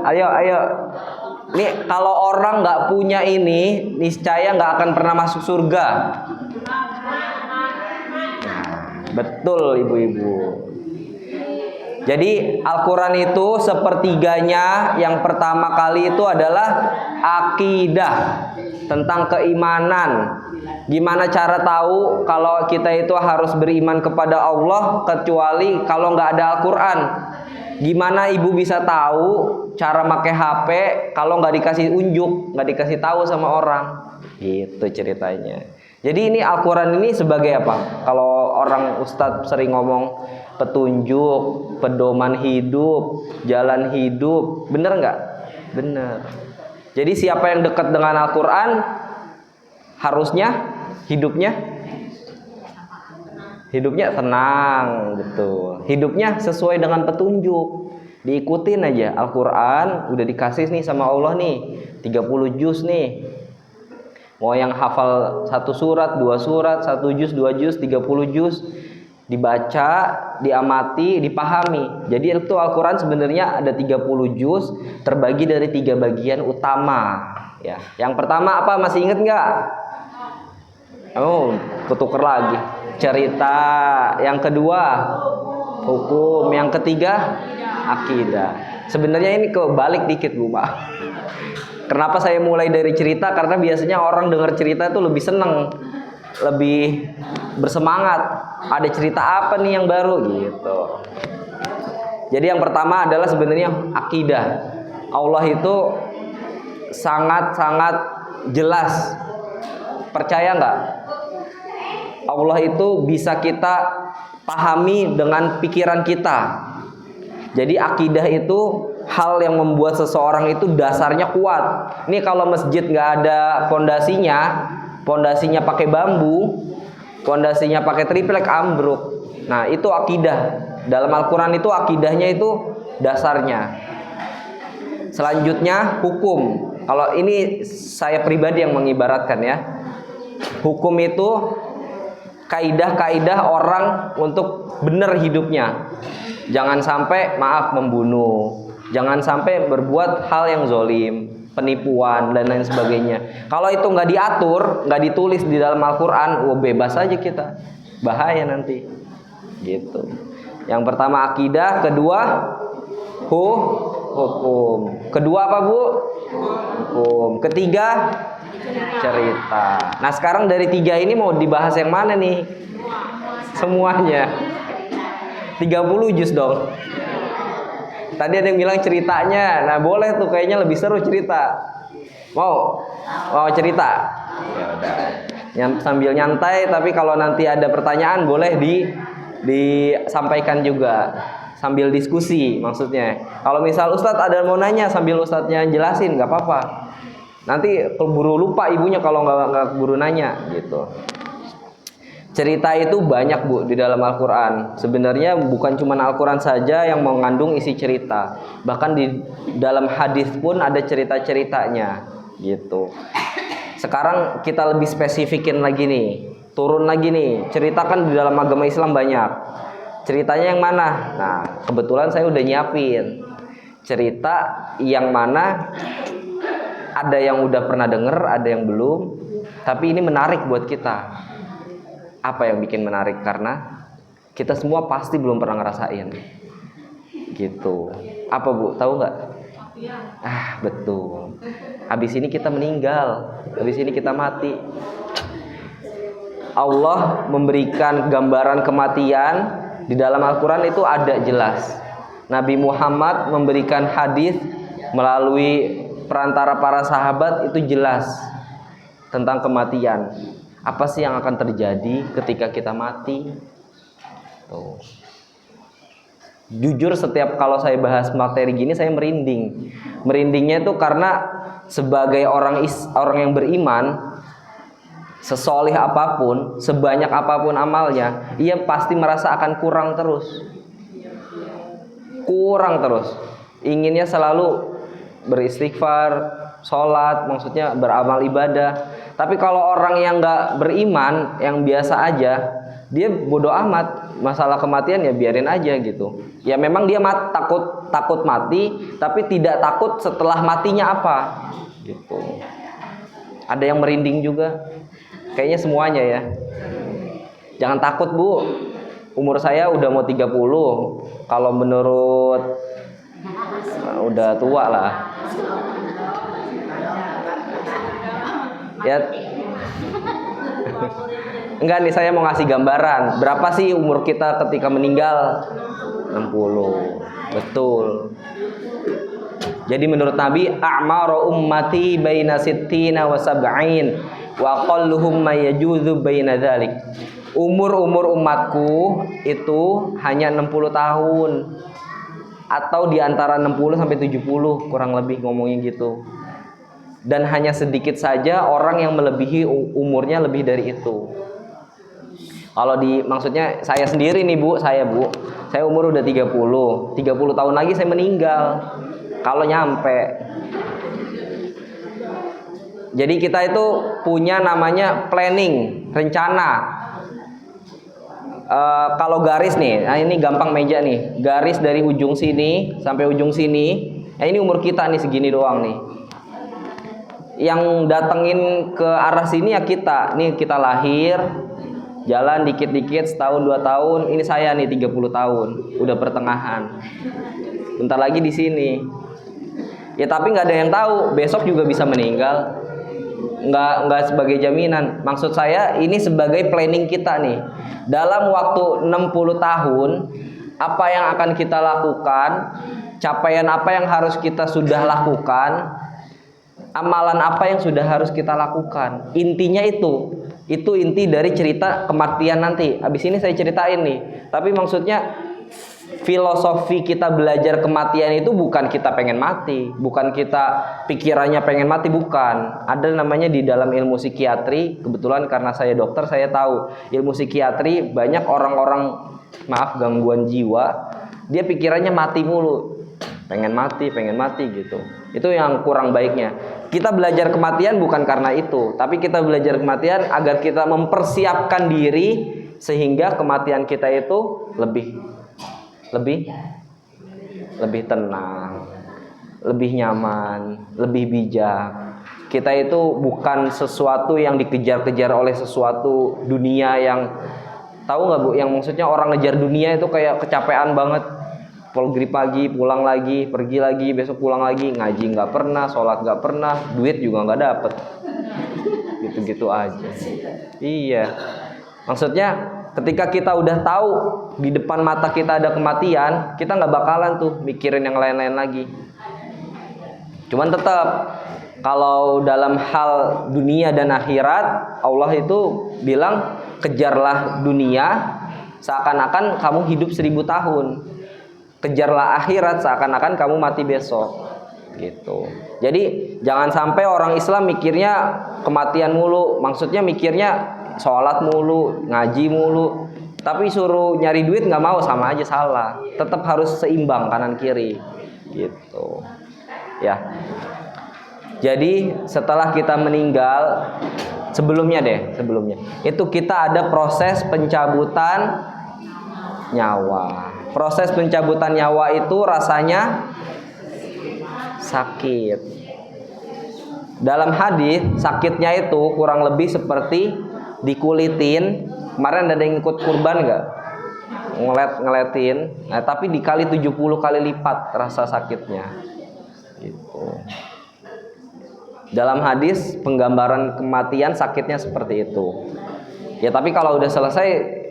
Ayo, ayo. Nih kalau orang nggak punya ini, niscaya nggak akan pernah masuk surga. Betul ibu-ibu. Jadi Al-Quran itu sepertiganya, yang pertama kali itu adalah akidah, tentang keimanan. Gimana cara tahu kalau kita itu harus beriman kepada Allah kecuali kalau nggak ada Al-Quran? Gimana ibu bisa tahu cara pakai HP kalau nggak dikasih unjuk, nggak dikasih tahu sama orang? Gitu ceritanya. Jadi ini Al-Quran ini sebagai apa? Kalau orang ustadz sering ngomong petunjuk, pedoman hidup, jalan hidup, bener nggak? Bener. Jadi siapa yang dekat dengan Al-Quran harusnya hidupnya tenang, betul. Hidupnya sesuai dengan petunjuk. Diikutin aja Al-Quran, udah dikasih nih sama Allah nih 30 juz nih. Mau yang hafal 1 surat, 2 surat, 1 juz, 2 juz, 30 juz, dibaca, diamati, dipahami. Jadi itu Al-Quran sebenarnya ada 30 juz terbagi dari 3 bagian utama ya. Yang pertama apa, masih inget nggak? Oh, ketuker lagi. Cerita. Yang kedua hukum. Yang ketiga akidah. Sebenarnya ini kebalik dikit Bu, Pak. Kenapa saya mulai dari cerita? Karena biasanya orang dengar cerita itu lebih seneng, lebih bersemangat. Ada cerita apa nih yang baru gitu. Jadi yang pertama adalah sebenarnya akidah. Allah itu sangat-sangat jelas. Percaya nggak? Allah itu bisa kita pahami dengan pikiran kita. Jadi akidah itu hal yang membuat seseorang itu dasarnya kuat. Ini kalau masjid nggak ada pondasinya pakai bambu, pondasinya pakai triplek, ambruk. Nah itu akidah. Dalam Al-Quran itu akidahnya itu dasarnya. Selanjutnya hukum. Kalau ini saya pribadi yang mengibaratkan ya. Hukum itu kaidah-kaidah orang untuk benar hidupnya. Jangan sampai membunuh, jangan sampai berbuat hal yang zolim, penipuan dan lain sebagainya. Kalau itu nggak diatur, nggak ditulis di dalam Al-Quran, bebas aja kita, bahaya nanti. Gitu. Yang pertama akidah, kedua hukum. Kedua apa Bu? Hukum. Ketiga cerita. Nah sekarang dari 3 ini mau dibahas yang mana nih? Semuanya. 30 juz dong. Tadi ada yang bilang ceritanya. Nah boleh tuh, kayaknya lebih seru cerita. Mau cerita? Ya udah. Sambil nyantai, tapi kalau nanti ada pertanyaan boleh disampaikan juga. Sambil diskusi maksudnya. Kalau misal Ustadz ada mau nanya sambil Ustadznya jelasin, nggak apa-apa. Nanti keburu lupa ibunya kalau nggak keburu nanya gitu. Cerita itu banyak Bu di dalam Al-Quran. Sebenarnya bukan cuma Al-Quran saja yang mengandung isi cerita. Bahkan di dalam hadis pun ada cerita-ceritanya gitu. Sekarang kita lebih spesifikin lagi nih. Turun lagi nih. Cerita kan di dalam agama Islam banyak. Ceritanya yang mana? Nah kebetulan saya udah nyiapin cerita yang mana ada yang udah pernah denger, ada yang belum. Tapi ini menarik buat kita. Apa yang bikin menarik? Karena kita semua pasti belum pernah ngerasain gitu. Apa Bu? Tahu nggak? Betul. Habis ini kita meninggal. Habis ini kita mati. Allah memberikan gambaran kematian di dalam Al-Quran itu ada jelas. Nabi Muhammad memberikan hadis melalui perantara para sahabat itu jelas tentang kematian. Apa sih yang akan terjadi ketika kita mati? Tuh. Jujur setiap kalau saya bahas materi gini saya merinding. Merindingnya itu karena sebagai orang yang beriman, sesolih apapun, sebanyak apapun amalnya, ia pasti merasa akan kurang terus. Inginnya selalu beristighfar, sholat, maksudnya beramal ibadah. Tapi kalau orang yang nggak beriman, yang biasa aja, Dia bodoh amat masalah kematian, ya biarin aja gitu. Ya memang dia takut mati, tapi tidak takut setelah matinya apa gitu. Ada yang merinding juga, kayaknya semuanya ya. Jangan takut Bu, umur saya udah mau 30. Kalau menurut udah tua lah ya. Enggak nih, saya mau ngasih gambaran. Berapa sih umur kita ketika meninggal? 60. Betul. Jadi menurut Nabi, a'maru ummati baina sittina wa sab'in wa aqalluhum ma yajuzu baina dzalik. Umur umatku itu hanya 60 tahun. Atau di antara 60 sampai 70, kurang lebih ngomongnya gitu. Dan hanya sedikit saja orang yang melebihi umurnya lebih dari itu. Kalau maksudnya saya sendiri nih Bu, saya umur udah 30 tahun lagi saya meninggal. Kalau nyampe. Jadi kita itu punya namanya planning, rencana. Kalau garis nih, nah ini gampang meja nih. Garis dari ujung sini sampai ujung sini. Nah ini umur kita nih segini doang nih. Yang datengin ke arah sini ya kita. Nih kita lahir, jalan dikit-dikit, setahun 2 tahun. Ini saya nih 30 tahun, udah pertengahan. Bentar lagi di sini. Ya tapi nggak ada yang tahu, besok juga bisa meninggal. Nggak sebagai jaminan. Maksud saya ini sebagai planning kita nih. Dalam waktu 60 tahun, apa yang akan kita lakukan, capaian apa yang harus kita sudah lakukan, amalan apa yang sudah harus kita lakukan. Intinya itu inti dari cerita kematian nanti. Habis ini saya ceritain nih. Tapi maksudnya filosofi kita belajar kematian itu bukan kita pengen mati, bukan kita pikirannya pengen mati, bukan. Ada namanya di dalam ilmu psikiatri. Kebetulan karena saya dokter, saya tahu ilmu psikiatri banyak orang-orang gangguan jiwa, dia pikirannya mati mulu, pengen mati gitu. Itu yang kurang baiknya. Kita belajar kematian bukan karena itu, tapi kita belajar kematian agar kita mempersiapkan diri sehingga kematian kita itu lebih tenang, lebih nyaman, lebih bijak. Kita itu bukan sesuatu yang dikejar-kejar oleh sesuatu dunia yang, tahu nggak Bu? Yang maksudnya orang ngejar dunia itu kayak kecapean banget. Pergi pagi, pulang lagi, pergi lagi, besok pulang lagi, ngaji nggak pernah, sholat nggak pernah, duit juga nggak dapet, gitu-gitu aja. Iya, maksudnya ketika kita udah tahu di depan mata kita ada kematian, kita nggak bakalan tuh mikirin yang lain-lain lagi. Cuman tetap kalau dalam hal dunia dan akhirat, Allah itu bilang kejarlah dunia seakan-akan kamu hidup 1000 tahun. Kejarlah akhirat seakan-akan kamu mati besok. Gitu. Jadi jangan sampai orang Islam mikirnya kematian mulu, maksudnya mikirnya sholat mulu, ngaji mulu, tapi suruh nyari duit nggak mau, sama aja salah. Tetap harus seimbang kanan kiri, gitu. Ya. Jadi setelah kita meninggal, sebelumnya itu kita ada proses pencabutan nyawa. Proses pencabutan nyawa itu rasanya sakit. Dalam hadis sakitnya itu kurang lebih seperti dikulitin. Kemarin ada yang ikut kurban nggak? Ngeletin. Nah, tapi dikali 70 kali lipat rasa sakitnya. Gitu. Dalam hadis penggambaran kematian sakitnya seperti itu. Ya tapi kalau udah selesai,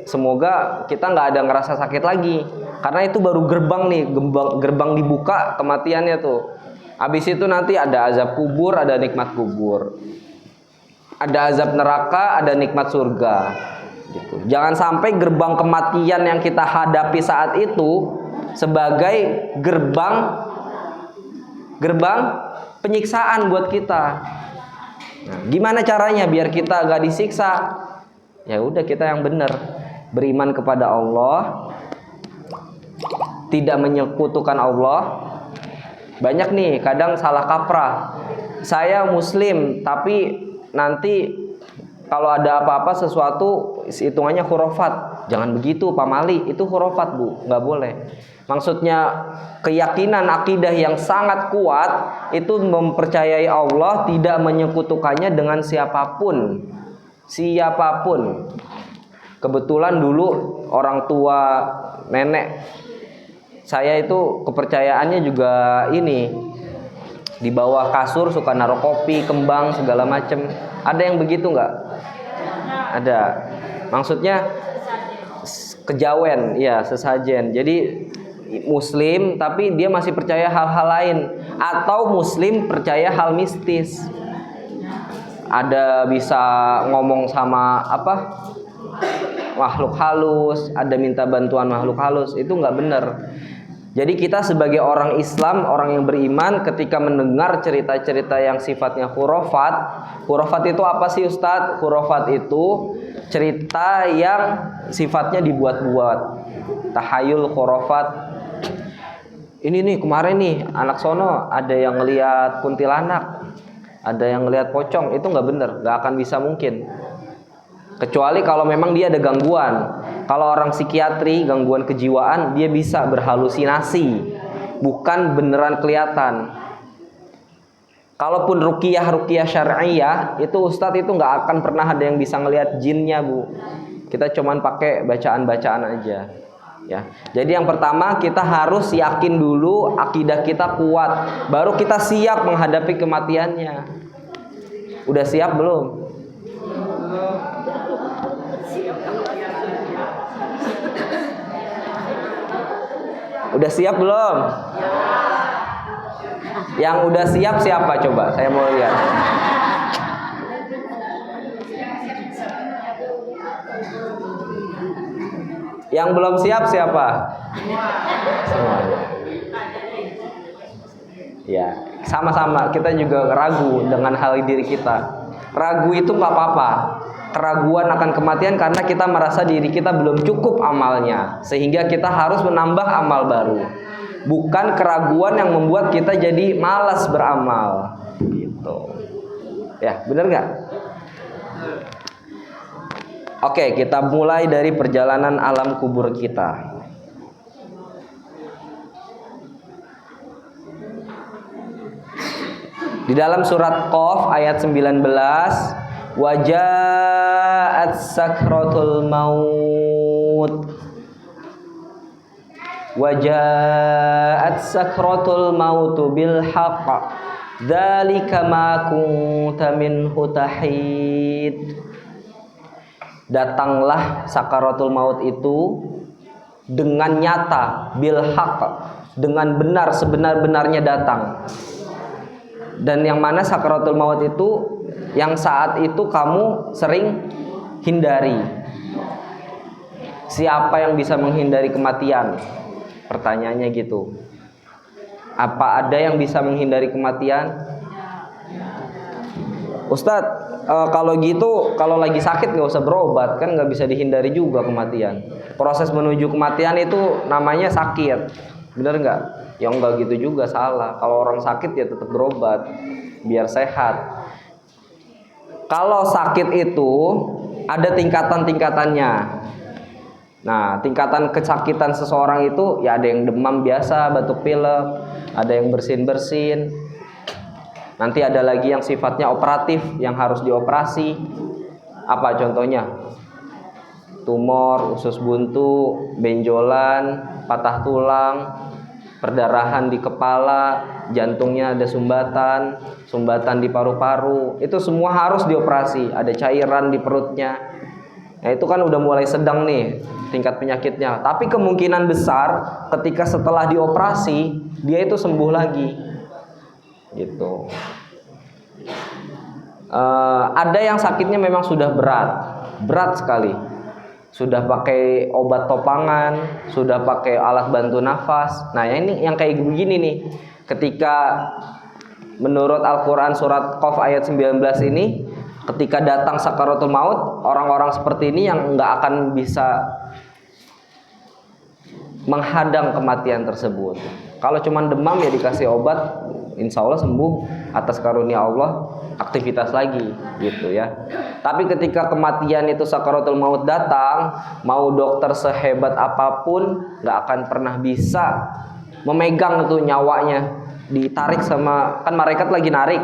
semoga kita nggak ada ngerasa sakit lagi. Karena itu baru gerbang nih, gerbang dibuka kematiannya tuh. Habis itu nanti ada azab kubur, ada nikmat kubur. Ada azab neraka, ada nikmat surga. Gitu. Jangan sampai gerbang kematian yang kita hadapi saat itu sebagai gerbang penyiksaan buat kita. Nah, gimana caranya biar kita gak disiksa? Ya udah, kita yang benar, beriman kepada Allah, tidak menyekutukan Allah. Banyak nih kadang salah kaprah. Saya muslim tapi nanti kalau ada apa-apa sesuatu hitungannya khurafat. Jangan begitu Pak Mali, itu khurafat Bu, nggak boleh. Maksudnya keyakinan akidah yang sangat kuat itu mempercayai Allah, tidak menyekutukannya dengan siapapun. Siapapun. Kebetulan dulu orang tua nenek saya itu kepercayaannya juga ini, di bawah kasur suka naruh kopi, kembang, segala macem. Ada yang begitu nggak? Ada. Maksudnya kejawen, ya sesajen. Jadi Muslim tapi dia masih percaya hal-hal lain, atau Muslim percaya hal mistis. Ada bisa ngomong sama makhluk halus, ada minta bantuan makhluk halus, itu nggak benar. Jadi kita sebagai orang Islam, orang yang beriman, ketika mendengar cerita-cerita yang sifatnya khurafat itu apa sih Ustadz? Khurafat itu cerita yang sifatnya dibuat-buat, tahayul khurafat. Ini nih kemarin nih anak sono ada yang ngelihat kuntilanak, ada yang ngelihat pocong, itu nggak benar, nggak akan bisa mungkin. Kecuali kalau memang dia ada gangguan. Kalau orang psikiatri, gangguan kejiwaan, dia bisa berhalusinasi, bukan beneran kelihatan. Kalaupun ruqyah syar'iyah, itu Ustadz itu nggak akan pernah ada yang bisa ngelihat jinnya Bu. Kita cuman pakai bacaan-bacaan aja. Ya. Jadi yang pertama kita harus yakin dulu akidah kita kuat, baru kita siap menghadapi kematiannya. Udah siap belum? Udah siap belum? Yang udah siap siapa coba? Saya mau lihat. Yang belum siap siapa? Semuanya. Ya, sama-sama kita juga ragu dengan hal diri kita. Ragu itu nggak apa-apa. Keraguan akan kematian karena kita merasa diri kita belum cukup amalnya, sehingga kita harus menambah amal baru. Bukan keraguan yang membuat kita jadi malas beramal. Gitu. Ya, benar nggak? Oke, kita mulai dari perjalanan alam kubur kita. Di dalam surat Qaf ayat 19, wajaat sakratul maut. Wajaat sakratul mautu bil haqq. Dzalika ma kunta minhu tahid. Datanglah sakaratul maut itu dengan nyata, bil haqq, dengan benar, sebenar-benarnya datang. Dan yang mana sakaratul maut itu yang saat itu kamu sering hindari. Siapa yang bisa menghindari kematian? Pertanyaannya gitu. Apa ada yang bisa menghindari kematian? Ustadz, kalau gitu, kalau lagi sakit nggak usah berobat, kan nggak bisa dihindari juga kematian. Proses menuju kematian itu namanya sakit, bener nggak? Ya nggak gitu juga, salah. Kalau orang sakit ya tetap berobat biar sehat. Kalau sakit itu ada tingkatan-tingkatannya. Nah, tingkatan kesakitan seseorang itu ya ada yang demam biasa, batuk pilek, ada yang bersin-bersin. Nanti ada lagi yang sifatnya operatif, yang harus dioperasi. Apa contohnya? Tumor, usus buntu, benjolan, patah tulang, perdarahan di kepala, jantungnya ada sumbatan, sumbatan di paru-paru. Itu semua harus dioperasi. Ada cairan di perutnya. Nah, itu kan udah mulai sedang nih tingkat penyakitnya. Tapi kemungkinan besar ketika setelah dioperasi, dia itu sembuh lagi. Gitu. Ada yang sakitnya memang sudah berat sekali, sudah pakai obat topangan, sudah pakai alat bantu nafas. Nah ini yang kayak begini nih, ketika menurut Al-Quran surat Qaf ayat 19 ini, ketika datang sakaratul maut, orang-orang seperti ini yang nggak akan bisa menghadang kematian tersebut. Kalau cuma demam ya dikasih obat, insya Allah sembuh atas karunia Allah, aktivitas lagi gitu ya. Tapi ketika kematian itu sakaratul maut datang, mau dokter sehebat apapun nggak akan pernah bisa memegang tuh nyawanya, ditarik sama, kan malaikat lagi narik,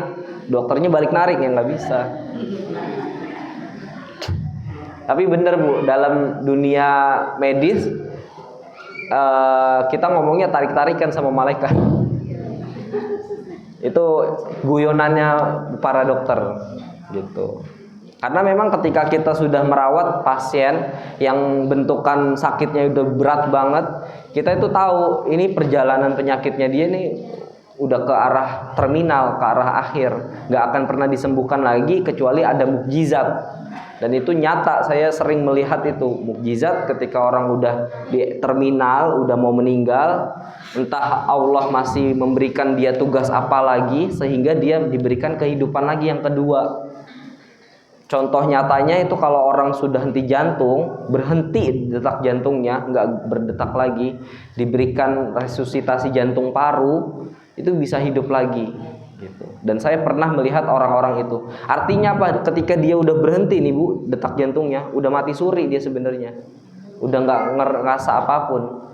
dokternya balik narik, ya nggak bisa. Tapi bener Bu, dalam dunia medis kita ngomongnya tarik-tarikan sama malaikat. Itu guyonannya para dokter gitu. Karena memang ketika kita sudah merawat pasien yang bentukan sakitnya udah berat banget, kita itu tahu ini perjalanan penyakitnya dia nih udah ke arah terminal, ke arah akhir, nggak akan pernah disembuhkan lagi kecuali ada mukjizat. Dan itu nyata, saya sering melihat itu mukjizat ketika orang udah di terminal, udah mau meninggal, entah Allah masih memberikan dia tugas apa lagi sehingga dia diberikan kehidupan lagi yang kedua. Contoh nyatanya itu kalau orang sudah henti jantung, berhenti detak jantungnya, nggak berdetak lagi, diberikan resusitasi jantung paru, itu bisa hidup lagi gitu. Dan saya pernah melihat orang-orang itu. Artinya apa? Ketika dia udah berhenti nih Bu, detak jantungnya udah mati suri dia sebenarnya, udah nggak ngerasa apapun.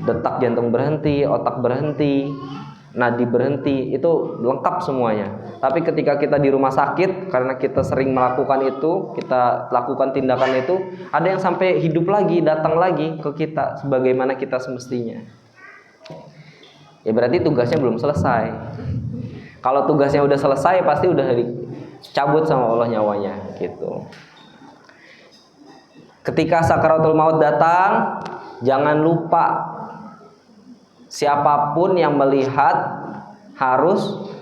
Detak jantung berhenti, otak berhenti, nadi berhenti, itu lengkap semuanya. Tapi ketika kita di rumah sakit, karena kita sering melakukan itu, kita lakukan tindakan itu, ada yang sampai hidup lagi, datang lagi ke kita sebagaimana kita semestinya. Ya berarti tugasnya belum selesai. Kalau tugasnya udah selesai, pasti udah dicabut sama Allah nyawanya gitu. Ketika sakaratul maut datang, jangan lupa siapapun yang melihat harus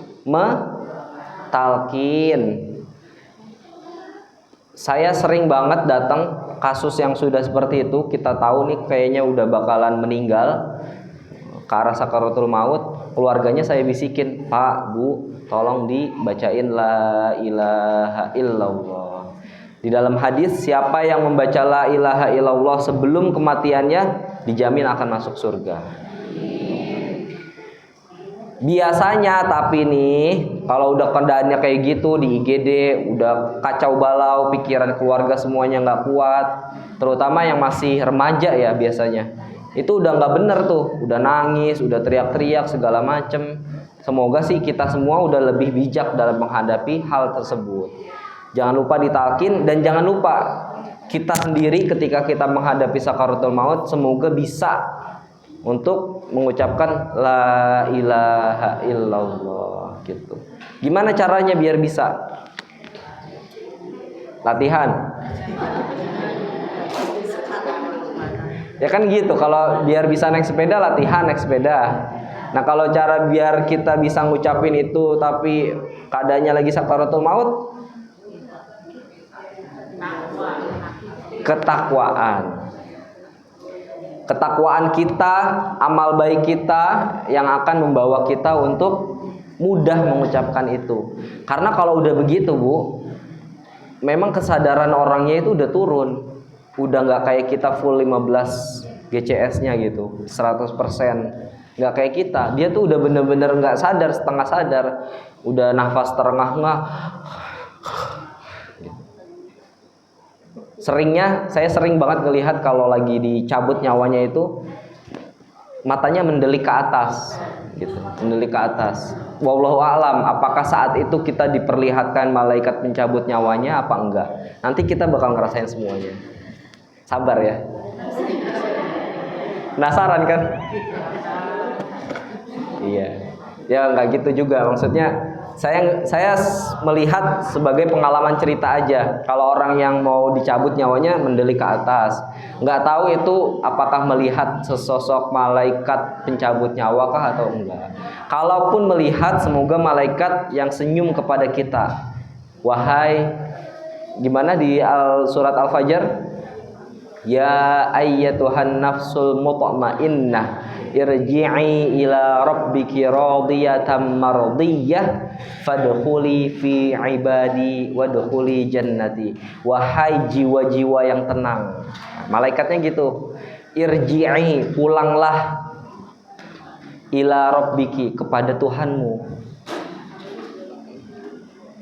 talqin. Saya sering banget datang kasus yang sudah seperti itu, kita tahu nih kayaknya udah bakalan meninggal ke arah sakaratul maut, keluarganya saya bisikin, Pak, Bu, tolong dibacain la ilaha illallah. Di dalam hadis, siapa yang membaca la ilaha illallah sebelum kematiannya dijamin akan masuk surga. Biasanya tapi nih, kalau udah keadaannya kayak gitu di IGD, udah kacau balau, pikiran keluarga semuanya nggak kuat, terutama yang masih remaja ya biasanya, itu udah nggak bener tuh, udah nangis, udah teriak-teriak segala macem. Semoga sih kita semua udah lebih bijak dalam menghadapi hal tersebut. Jangan lupa ditalkin, dan jangan lupa kita sendiri ketika kita menghadapi sakaratul maut, semoga bisa untuk mengucapkan la ilaha illallah gitu. Gimana caranya biar bisa? Latihan. Ya kan gitu, kalau biar bisa naik sepeda, latihan naik sepeda. Nah kalau cara biar kita bisa ngucapin itu tapi keadaannya lagi sakaratul maut, ketakwaan. Ketakwaan kita, amal baik kita yang akan membawa kita untuk mudah mengucapkan itu. Karena kalau udah begitu Bu, memang kesadaran orangnya itu udah turun. Udah gak kayak kita full 15 GCS-nya gitu, 100%. Gak kayak kita, dia tuh udah bener-bener gak sadar, setengah sadar. Udah nafas terengah-engah. Saya sering banget ngelihat kalau lagi dicabut nyawanya itu matanya mendelik ke atas gitu, mendelik ke atas. Wallahu a'lam, apakah saat itu kita diperlihatkan malaikat pencabut nyawanya apa enggak? Nanti kita bakal ngerasain semuanya. Sabar ya. Penasaran kan? Iya. Ya enggak gitu juga, maksudnya saya melihat sebagai pengalaman cerita aja. Kalau orang yang mau dicabut nyawanya mendelik ke atas, nggak tahu itu apakah melihat sesosok malaikat pencabut nyawa kah atau enggak. Kalaupun melihat, semoga malaikat yang senyum kepada kita. Wahai, gimana di surat Al-Fajr? Ya ayyatuhan nafsul mutmainnah, irji'i ila rabbiki radiyatan mardiyah, fadkhuli fi ibadi wadkhuli jannati. Wahai jiwa-jiwa yang tenang. Malaikatnya gitu. Irji'i, pulanglah. ila rabbiki, kepada Tuhanmu.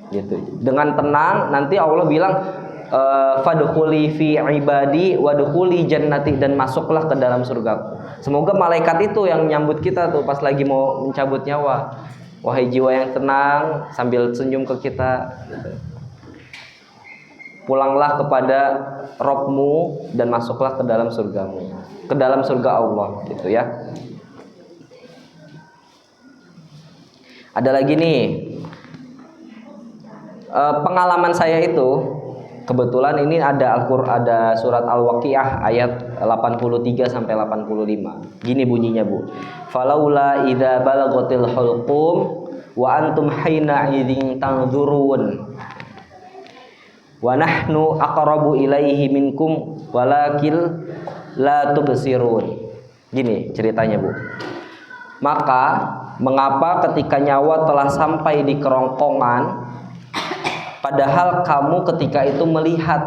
Gitu. Dengan tenang nanti Allah bilang fadkhuli fi ibadi wadkhuli jannati, dan masuklah ke dalam surgaku. Semoga malaikat itu yang nyambut kita tuh pas lagi mau mencabut nyawa. Wahai jiwa yang tenang, sambil senyum ke kita. Pulanglah kepada Rabbmu dan masuklah ke dalam surgamu, ke dalam surga Allah, gitu ya. Ada lagi nih, pengalaman saya itu kebetulan ini ada ada surat Al-Waqiah ayat 83 sampai 85. Gini bunyinya, Bu. Falaula idza balaghatil hulqum wa antum hina idzin tanzurun wa nahnu aqrabu ilaihi minkum walakin la tubsirun. Gini ceritanya, Bu. Maka mengapa ketika nyawa telah sampai di kerongkongan, padahal kamu ketika itu melihat,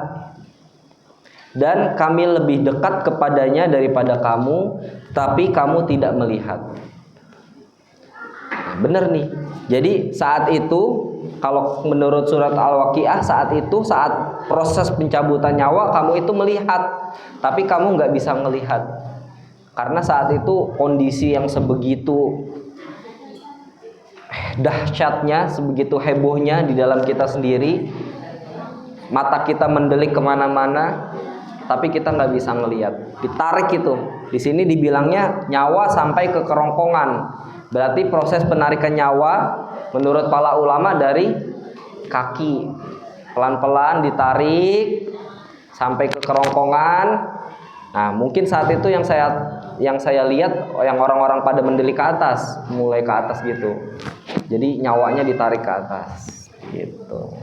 dan kami lebih dekat kepadanya daripada kamu, tapi kamu tidak melihat. Nah, bener nih. Jadi saat itu, kalau menurut surat Al-Waqiah, saat itu, saat proses pencabutan nyawa, kamu itu melihat, tapi kamu nggak bisa melihat. Karena saat itu kondisi yang sebegitu dahsyatnya, sebegitu hebohnya di dalam kita sendiri, mata kita mendelik kemana-mana, tapi kita nggak bisa ngelihat, ditarik itu. Di sini dibilangnya nyawa sampai ke kerongkongan, berarti proses penarikan nyawa menurut para ulama dari kaki, pelan-pelan ditarik sampai ke kerongkongan. Nah, mungkin saat itu yang saya lihat, yang orang-orang pada mendelik ke atas, mulai ke atas gitu. Jadi nyawanya ditarik ke atas, gitu.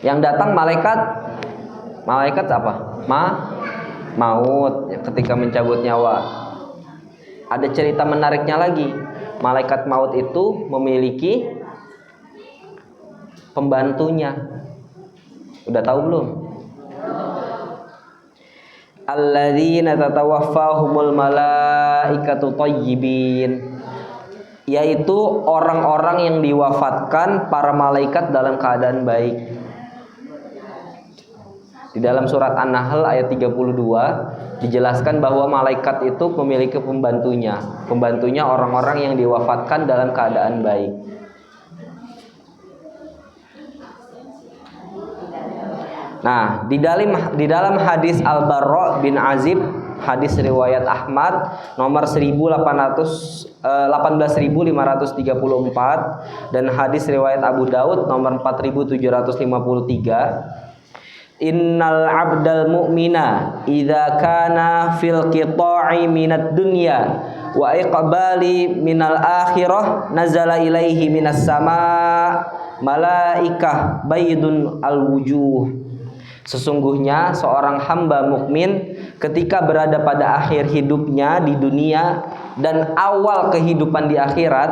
Yang datang malaikat apa? Maut ketika mencabut nyawa. Ada cerita menariknya lagi. Malaikat maut itu memiliki pembantunya. Udah tahu belum? Alladzina tatawaffahumul malaikatu thayyibin, yaitu orang-orang yang diwafatkan para malaikat dalam keadaan baik. Di dalam surat An-Nahl ayat 32 dijelaskan bahwa malaikat itu memiliki pembantunya. Pembantunya orang-orang yang diwafatkan dalam keadaan baik. Nah, di dalam hadis Al-Barra bin Azib, hadis riwayat Ahmad nomor 18.534 dan hadis riwayat Abu Daud nomor 4.753. Innal abdal mu'mina idza kana fil qita'i minad dunya wa iqbali minal akhirah nazala ilaihi minas sama malaikah baydun al wujuh. Sesungguhnya seorang hamba mukmin ketika berada pada akhir hidupnya di dunia dan awal kehidupan di akhirat,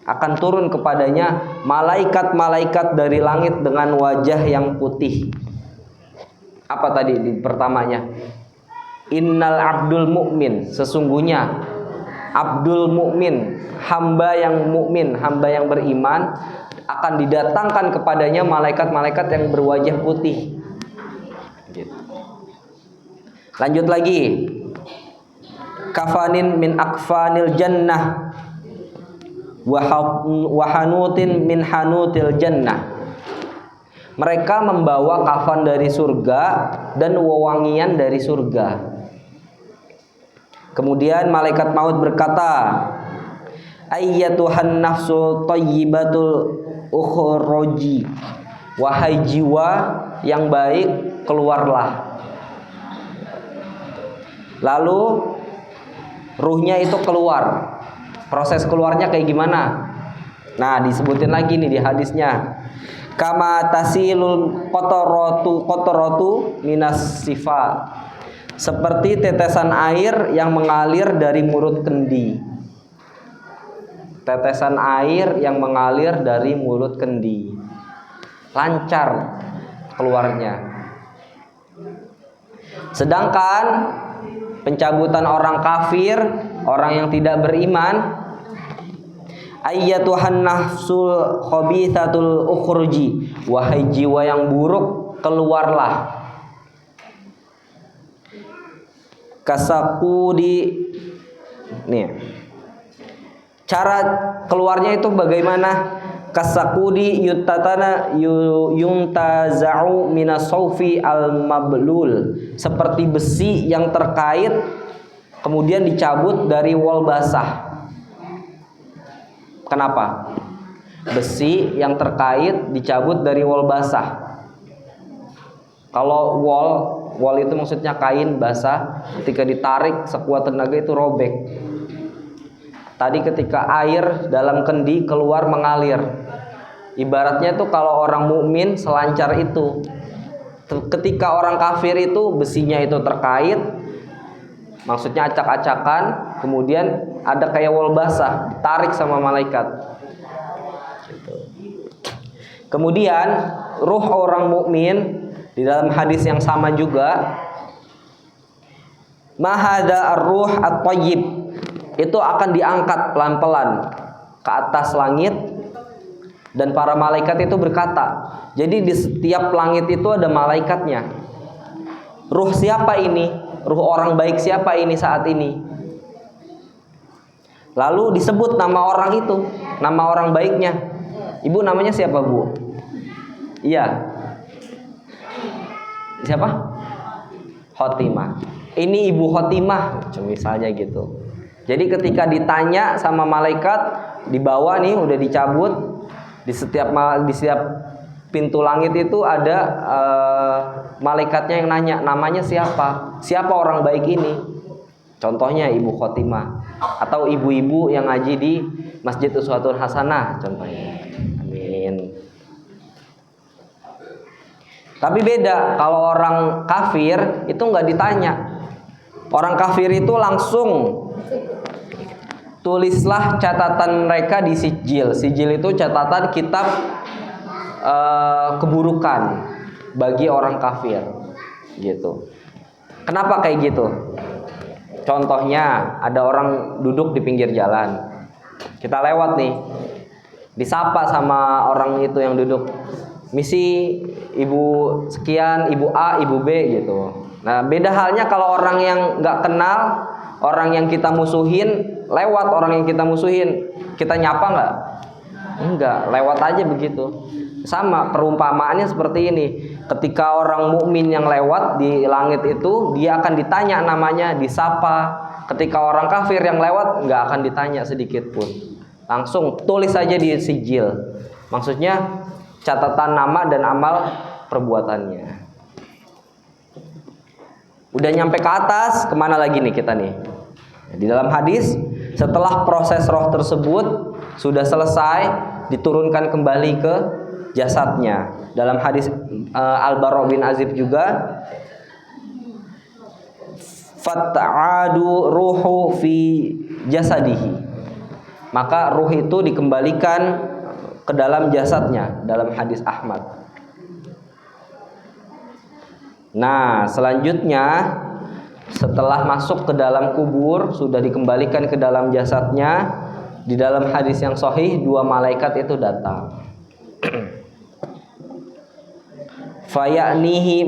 akan turun kepadanya malaikat-malaikat dari langit dengan wajah yang putih. Apa tadi di pertamanya? Innal abdul mu'min, sesungguhnya abdul mu'min, hamba yang mukmin, hamba yang beriman, akan didatangkan kepadanya malaikat-malaikat yang berwajah putih. Lanjut lagi. Kafanin min akfanil jannah wa hanutin min hanutil jannah. Mereka membawa kafan dari surga dan wewangian dari surga. Kemudian malaikat maut berkata, ayyatuhan nafsu thayyibatul ukhroji, wahai jiwa yang baik, keluarlah. Lalu ruhnya itu keluar. Proses keluarnya kayak gimana? Nah, disebutin lagi nih di hadisnya. Kama tasilul qataratu minas sifa, seperti tetesan air yang mengalir dari mulut kendi. Tetesan air yang mengalir dari mulut kendi. lancar keluarnya. Sedangkan pencabutan orang kafir, orang yang tidak beriman, ayyatuhan nafsul khabithatul ukhruji, wahai jiwa yang buruk, keluarlah. Kasakudi, nih cara keluarnya itu bagaimana? Kasakudi yutatana yuntaza'u minasaufi al-mablul, seperti besi yang terkait kemudian dicabut dari wol basah. Kenapa? Besi yang terkait dicabut dari wol basah. Kalau wol itu maksudnya kain basah, ketika ditarik sekuat tenaga itu robek. Tadi ketika air dalam kendi keluar mengalir, ibaratnya tuh kalau orang mukmin selancar itu. Ketika orang kafir itu besinya itu terkait, maksudnya acak-acakan, kemudian ada kayak wol basah, ditarik sama malaikat. Kemudian ruh orang mukmin di dalam hadis yang sama juga, mahada ar-ruh at-thayyib, itu akan diangkat pelan-pelan ke atas langit, dan para malaikat itu berkata, jadi di setiap langit itu ada malaikatnya. Ruh siapa ini? Ruh orang baik siapa ini saat ini? Lalu disebut nama orang itu, nama orang baiknya. Ibu namanya siapa, Bu? Iya. Siapa? Khotimah. Ini Ibu Khotimah, misalnya gitu. Jadi ketika ditanya sama malaikat, di bawah nih udah dicabut, di setiap pintu langit itu ada malaikatnya yang nanya, namanya siapa? Siapa orang baik ini? Contohnya Ibu Khotimah, atau ibu-ibu yang ngaji di Masjid Uswatun Hasanah contohnya. Amin. Tapi beda kalau orang kafir itu nggak ditanya. Orang kafir itu langsung tulislah catatan mereka di sijil. Sijil itu catatan kitab keburukan bagi orang kafir, gitu. Kenapa kayak gitu? Contohnya ada orang duduk di pinggir jalan, kita lewat nih, disapa sama orang itu yang duduk, misi ibu sekian, ibu A, ibu B gitu. Nah beda halnya kalau orang yang nggak kenal, orang yang kita musuhin, lewat orang yang kita musuhin, kita nyapa nggak? Enggak, lewat aja begitu. Sama perumpamaannya seperti ini. Ketika orang mukmin yang lewat di langit itu, dia akan ditanya namanya, disapa. Ketika orang kafir yang lewat, nggak akan ditanya sedikit pun. Langsung tulis saja di sijil. Maksudnya catatan nama dan amal perbuatannya. Udah nyampe ke atas, kemana lagi nih kita nih? Di dalam hadis, setelah proses roh tersebut sudah selesai, diturunkan kembali ke jasadnya. Dalam hadis Al-Bara bin Azib juga, fat'adu ruhu fi jasadihi, maka ruh itu dikembalikan ke dalam jasadnya, dalam hadis Ahmad. Nah selanjutnya, setelah masuk ke dalam kubur, sudah dikembalikan ke dalam jasadnya, di dalam hadis yang sahih, dua malaikat itu datang. Fayanihi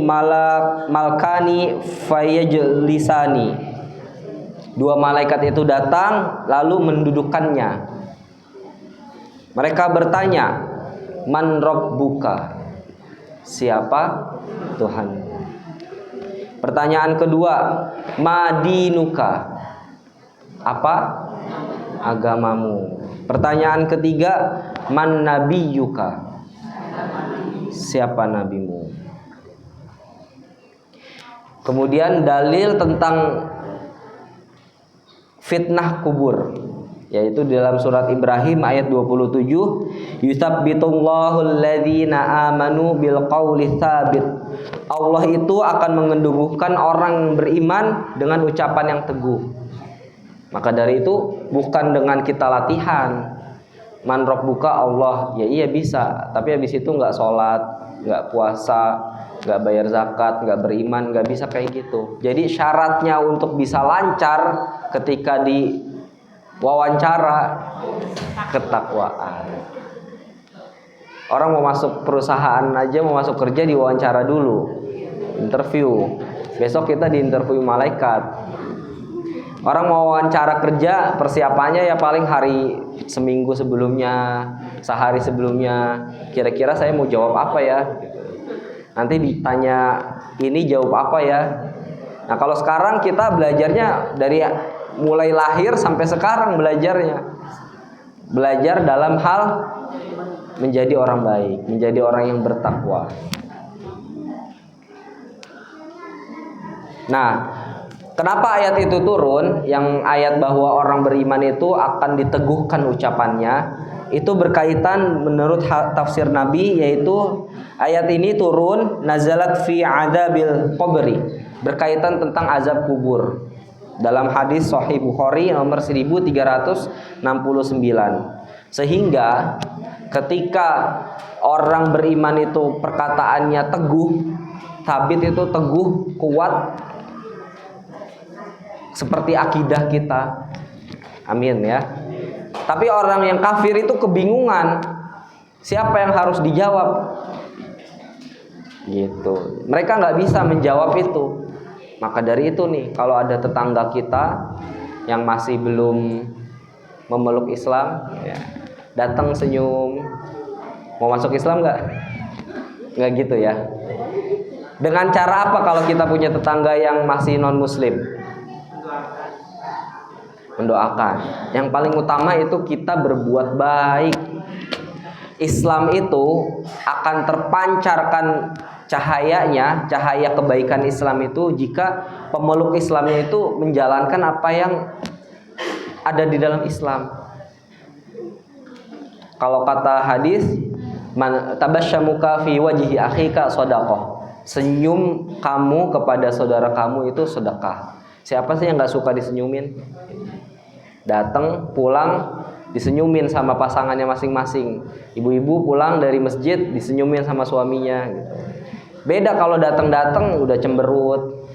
malkani fayajlisani. Dua malaikat itu datang lalu mendudukkannya. Mereka bertanya, man rabbuka? Siapa Tuhan? Pertanyaan kedua, madinuka? Apa agamamu? Pertanyaan ketiga, man nabiyuka? Siapa nabimu? Kemudian dalil tentang fitnah kubur, yaitu di dalam surat Ibrahim ayat 27, yusabbitullahu alladzina amanu bil qauli tsabit. Allah itu akan mengedudukan orang beriman dengan ucapan yang teguh. Maka dari itu bukan dengan kita latihan, Man rabbuka Allah. Ya iya bisa, tapi habis itu nggak sholat, nggak puasa, nggak bayar zakat, nggak beriman, nggak bisa kayak gitu. Jadi syaratnya untuk bisa lancar ketika di wawancara, ketakwaan. Orang mau masuk perusahaan aja, mau masuk kerja diwawancara dulu, interview. Besok kita diinterview malaikat. Orang mau wawancara kerja, persiapannya ya paling hari seminggu sebelumnya, sehari sebelumnya. Kira-kira saya mau jawab apa ya? Nanti ditanya ini jawab apa ya? Nah kalau sekarang kita belajarnya dari mulai lahir sampai sekarang belajarnya. Belajar dalam hal menjadi orang baik, menjadi orang yang bertakwa. Nah, kenapa ayat itu turun? Yang ayat bahwa orang beriman itu akan diteguhkan ucapannya, itu berkaitan menurut tafsir Nabi, yaitu ayat ini turun nazalat fi adzabil qabri, berkaitan tentang azab kubur. Dalam hadis Sahih Bukhari nomor 1369. Sehingga ketika orang beriman itu perkataannya teguh, sabit itu teguh, kuat, seperti akidah kita. Amin ya. Tapi orang yang kafir itu kebingungan, siapa yang harus dijawab? Gitu. Mereka nggak bisa menjawab itu. Maka dari itu nih, kalau ada tetangga kita yang masih belum memeluk Islam, ya, datang senyum, mau masuk Islam nggak? Nggak gitu ya. Dengan cara apa kalau kita punya tetangga yang masih non Muslim? Mendoakan. Yang paling utama itu kita berbuat baik. Islam itu akan terpancarkan cahayanya, cahaya kebaikan Islam itu jika pemeluk Islamnya itu menjalankan apa yang ada di dalam Islam. Kalau kata hadis, man tabasyamuka fi wajhi akhika shadaqah. Senyum kamu kepada saudara kamu itu sedekah. Siapa sih yang nggak suka disenyumin? Datang pulang disenyumin sama pasangannya masing-masing. Ibu-ibu pulang dari masjid disenyumin sama suaminya gitu. Beda kalau datang-datang udah cemberut.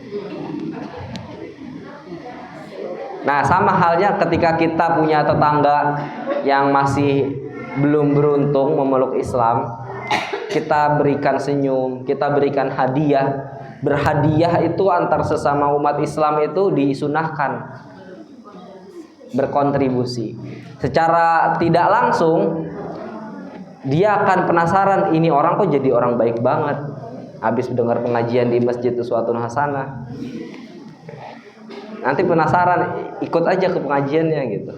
Nah, sama halnya ketika kita punya tetangga yang masih belum beruntung memeluk Islam, kita berikan senyum, kita berikan hadiah. Berhadiah itu antar sesama umat Islam itu disunahkan, berkontribusi. Secara tidak langsung dia akan penasaran, ini orang kok jadi orang baik banget. Habis mendengar pengajian di masjid Uswatun Hasanah, nanti penasaran, ikut aja ke pengajiannya gitu.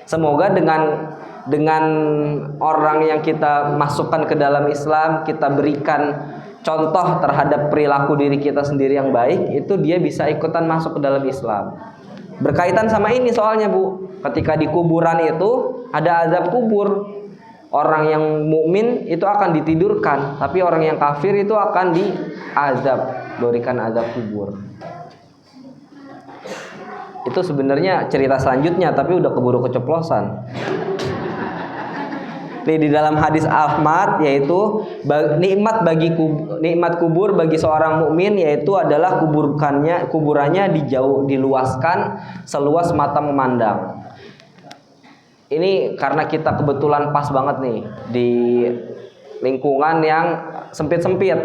Semoga dengan orang yang kita masukkan ke dalam Islam, kita berikan contoh terhadap perilaku diri kita sendiri yang baik, itu dia bisa ikutan masuk ke dalam Islam. Berkaitan sama ini soalnya Bu, ketika di kuburan itu ada azab kubur. Orang yang mukmin itu akan ditidurkan, tapi orang yang kafir itu akan diazab, berikan azab kubur. Itu sebenarnya cerita selanjutnya, tapi udah keburu keceplosan. Di dalam hadis Ahmad, yaitu nikmat kubur bagi seorang mukmin, yaitu adalah kuburannya diluaskan seluas mata memandang. Ini karena kita kebetulan pas banget nih di lingkungan yang sempit-sempit.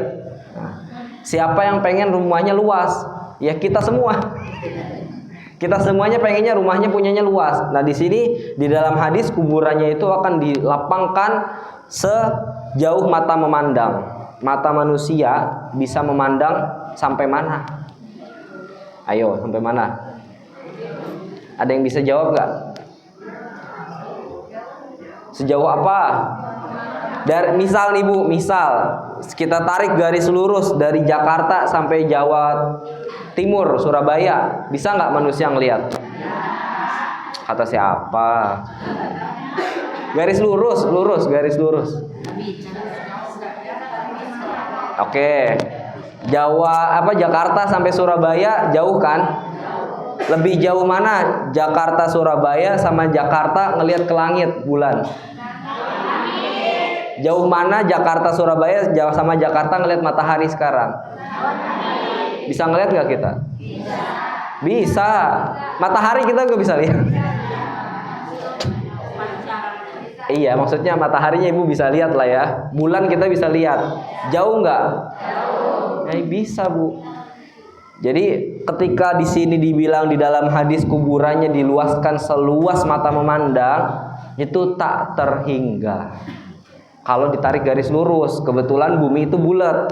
Siapa yang pengen rumahnya luas? Ya kita semua. Kita semuanya pengennya rumahnya punyanya luas. Nah di sini di dalam hadis kuburannya itu akan dilapangkan sejauh mata memandang. Mata manusia bisa memandang sampai mana? Ayo sampai mana? Ada yang bisa jawab nggak? Sejauh apa? Misal nih Bu, misal kita tarik garis lurus dari Jakarta sampai Jawa Timur, Surabaya, bisa nggak manusia ngelihat? Kata siapa? Garis lurus, garis lurus. Oke. Jakarta sampai Surabaya jauh kan? Lebih jauh mana? Jakarta Surabaya sama Jakarta ngelihat ke langit bulan. Jauh mana Jakarta Surabaya jauh sama Jakarta ngelihat matahari sekarang? Bisa ngelihat nggak kita? Bisa. Matahari kita nggak bisa lihat. Iya, maksudnya mataharinya ibu bisa lihat lah ya. Bulan kita bisa lihat. Jauh nggak? Jauh. Bisa bu. Jadi ketika di sini dibilang di dalam hadis kuburannya diluaskan seluas mata memandang, itu tak terhingga. Kalau ditarik garis lurus, kebetulan bumi itu bulat.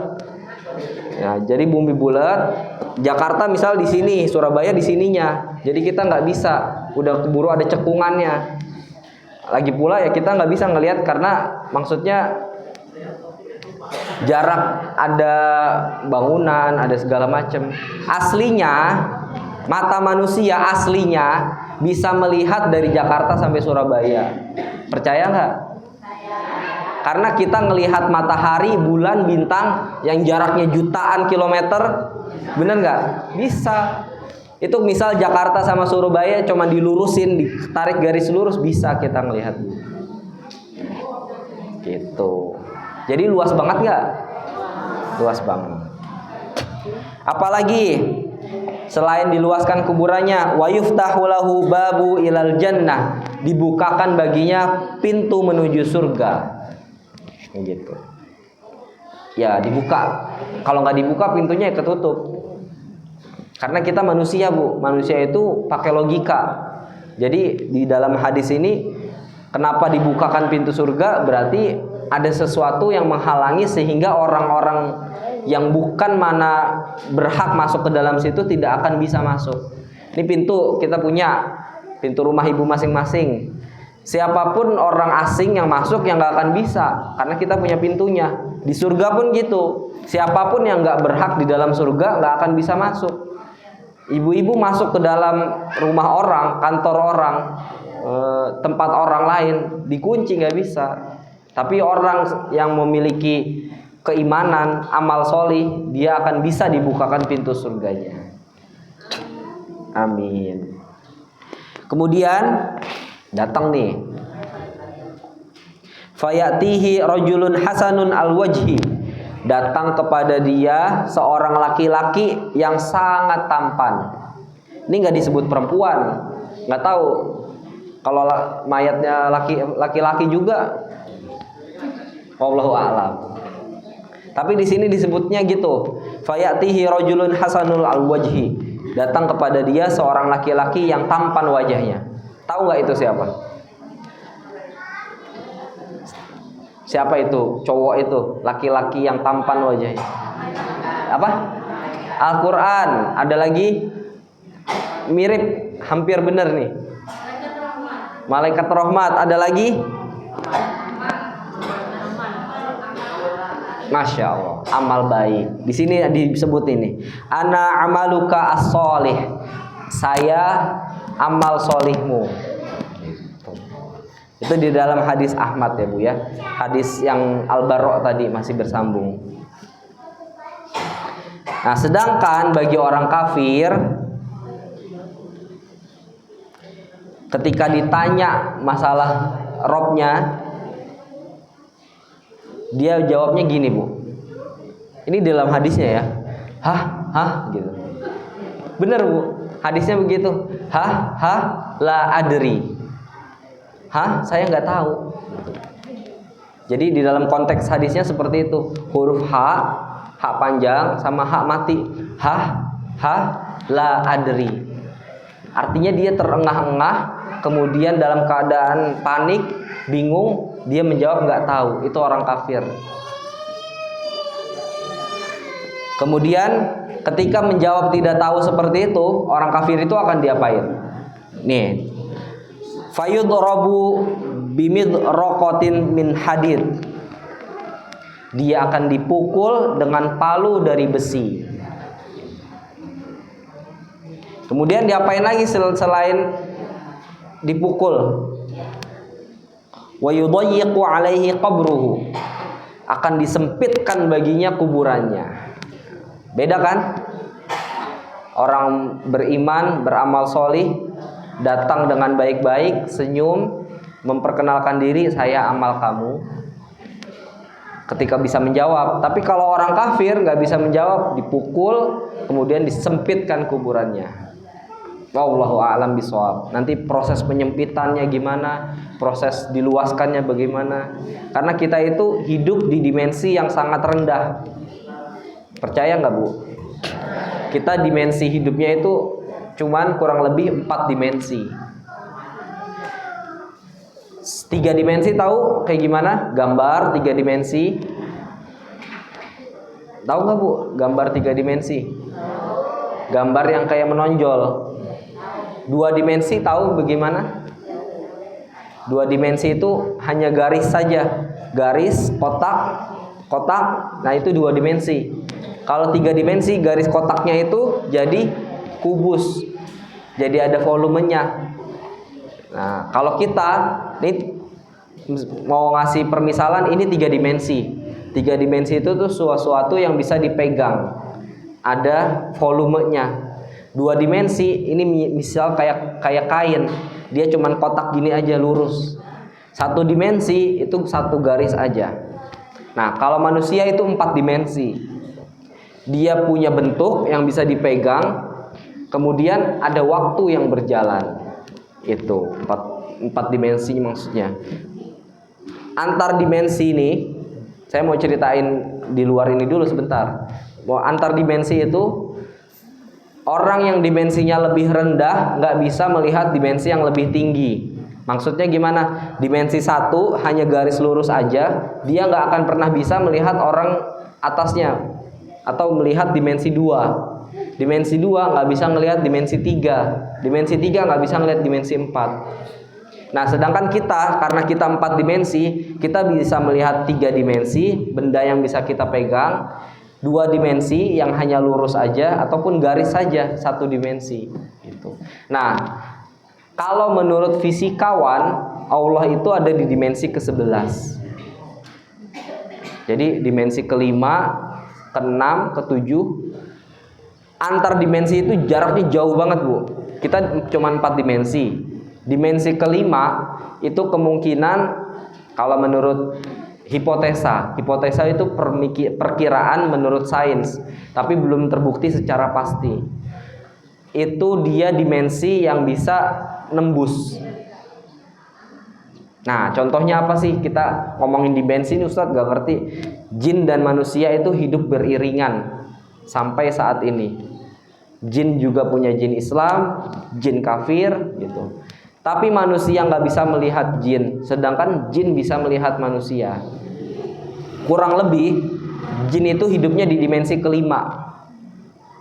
Ya, jadi bumi bulat. Jakarta misal di sini, Surabaya di sininya. Jadi kita nggak bisa. Udah keburu ada cekungannya. Lagi pula ya kita nggak bisa ngelihat karena maksudnya jarak, ada bangunan, ada segala macam. Aslinya mata manusia aslinya bisa melihat dari Jakarta sampai Surabaya. Percaya nggak? Karena kita ngelihat matahari, bulan, bintang yang jaraknya jutaan kilometer, bener nggak? Bisa. Itu misal Jakarta sama Surabaya cuma dilurusin, ditarik garis lurus, bisa kita ngelihat. Gitu. Jadi luas banget nggak? Luas banget. Apalagi selain diluaskan kuburannya, wa yuftahu lahu babu ilal jannah, dibukakan baginya pintu menuju surga. Gitu. Ya dibuka. Kalau nggak dibuka pintunya ya ketutup. Karena kita manusia bu, manusia itu pakai logika. Jadi di dalam hadis ini kenapa dibukakan pintu surga? Berarti ada sesuatu yang menghalangi sehingga orang-orang yang bukan mana berhak masuk ke dalam situ tidak akan bisa masuk. Ini pintu kita punya, pintu rumah ibu masing-masing. Siapapun orang asing yang masuk yang nggak akan bisa, karena kita punya pintunya. Di surga pun gitu. Siapapun yang nggak berhak di dalam surga nggak akan bisa masuk. Ibu-ibu masuk ke dalam rumah orang, kantor orang, tempat orang lain, dikunci nggak bisa. Tapi orang yang memiliki keimanan, amal solih, dia akan bisa dibukakan pintu surganya. Amin. Kemudian datang nih, fayatihi rajulun hasanun al-wajhi, datang kepada dia seorang laki-laki yang sangat tampan. Ini nggak disebut perempuan, nggak tahu kalau mayatnya laki-laki juga, wallahu a'lam. Tapi di sini disebutnya gitu, fayatihi rajulun hasanul al-wajhi, datang kepada dia seorang laki-laki yang tampan wajahnya. Tahu nggak itu siapa? Siapa itu? Cowok itu, laki-laki yang tampan wajahnya. Apa? Al-Quran. Ada lagi? Mirip, hampir benar nih. Malaikat Rahmat. Ada lagi? Masya Allah, amal baik. Di sini disebut ini. Ana amaluka as-solih. Saya amal solihmu. Itu di dalam hadis Ahmad ya bu ya. Hadis yang Al-Bara' tadi masih bersambung. Nah sedangkan bagi orang kafir, ketika ditanya masalah Robnya, dia jawabnya gini bu. Ini dalam hadisnya ya. Hah gitu. Bener bu, hadisnya begitu. La adri. Saya nggak tahu. Jadi di dalam konteks hadisnya seperti itu. Huruf H panjang sama H mati. La adri. Artinya dia terengah-engah, kemudian dalam keadaan panik, bingung, dia menjawab nggak tahu. Itu orang kafir. Kemudian ketika menjawab tidak tahu seperti itu, orang kafir itu akan diapain? Nih. Fayudrabu bimidraqatin min hadid. Dia akan dipukul dengan palu dari besi. Kemudian diapain lagi selain dipukul? Wa yudayyiqu alaihi qabruhu. Akan disempitkan baginya kuburannya. Beda kan? Orang beriman, beramal solih, datang dengan baik-baik, senyum, memperkenalkan diri, saya amal kamu. ketika bisa menjawab. Tapi kalau orang kafir nggak bisa menjawab, dipukul, kemudian disempitkan kuburannya. Wallahu a'lam bishawab. Nanti proses penyempitannya gimana, proses diluaskannya bagaimana. Karena kita itu hidup di dimensi yang sangat rendah. Percaya nggak, Bu? Kita dimensi hidupnya itu cuman kurang lebih 4 dimensi. 3 dimensi tahu kayak gimana? Gambar 3 dimensi. Tahu nggak, Bu? Gambar 3 dimensi. Gambar yang kayak menonjol. 2 dimensi tahu bagaimana? 2 dimensi itu hanya garis saja. Garis, kotak, kotak. Nah, itu 2 dimensi. Kalau 3 dimensi, garis kotaknya itu jadi kubus. Jadi ada volumenya. Nah, kalau kita ini mau ngasih permisalan, ini 3 dimensi. 3 dimensi itu tuh sesuatu yang bisa dipegang. Ada volumenya. 2 dimensi ini misal kayak kain. Dia cuman kotak gini aja lurus. 1 dimensi itu 1 garis aja. Nah, kalau manusia itu 4 dimensi. Dia punya bentuk yang bisa dipegang. Kemudian ada waktu yang berjalan. Itu 4 dimensi maksudnya. Antar dimensi ini, saya mau ceritain di luar ini dulu sebentar. Mau antar dimensi itu, orang yang dimensinya lebih rendah nggak bisa melihat dimensi yang lebih tinggi. Maksudnya gimana? Dimensi 1 hanya garis lurus aja, dia nggak akan pernah bisa melihat orang atasnya. Atau melihat dimensi 2. Dimensi 2 nggak bisa melihat dimensi 3. Dimensi 3 nggak bisa melihat dimensi 4. Nah, sedangkan kita, karena kita 4 dimensi, kita bisa melihat 3 dimensi, benda yang bisa kita pegang. 2 dimensi yang hanya lurus aja ataupun garis saja 1 dimensi gitu. Nah, kalau menurut fisikawan, Allah itu ada di dimensi ke-11. Jadi dimensi ke-5, ke-6, ke-7. Antar dimensi itu jaraknya jauh banget, Bu. Kita cuma 4 dimensi. Dimensi ke-5 itu kemungkinan, kalau menurut hipotesa itu perkiraan menurut sains, tapi belum terbukti secara pasti. Itu dia dimensi yang bisa nembus. Nah, contohnya apa sih? Kita ngomongin dimensi ini, Ustadz gak ngerti. Jin dan manusia itu hidup beriringan sampai saat ini. Jin juga punya jin Islam, jin kafir gitu. Tapi manusia nggak bisa melihat jin, sedangkan jin bisa melihat manusia. Kurang lebih jin itu hidupnya di dimensi ke-5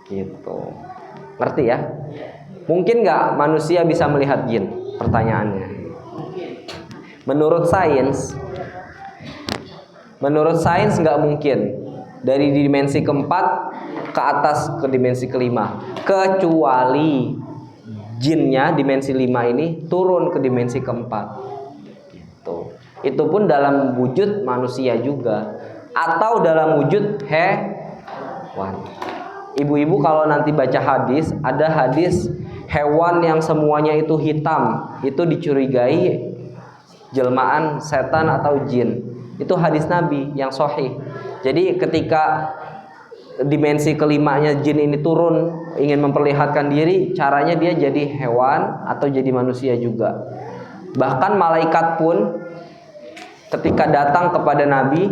gitu. Ngerti ya? Mungkin nggak manusia bisa melihat jin? Pertanyaannya. Menurut sains nggak mungkin. Dari dimensi ke-4 ke atas ke dimensi ke-5, kecuali jinnya dimensi 5 ini turun ke dimensi ke-4 gitu. Itu pun dalam wujud manusia juga, atau dalam wujud hewan. Ibu-ibu kalau nanti baca hadis, ada hadis hewan yang semuanya itu hitam, itu dicurigai jelmaan setan atau jin. Itu hadis Nabi yang sahih. Jadi ketika dimensi ke-5-nya jin ini turun ingin memperlihatkan diri, caranya dia jadi hewan atau jadi manusia juga. Bahkan malaikat pun ketika datang kepada Nabi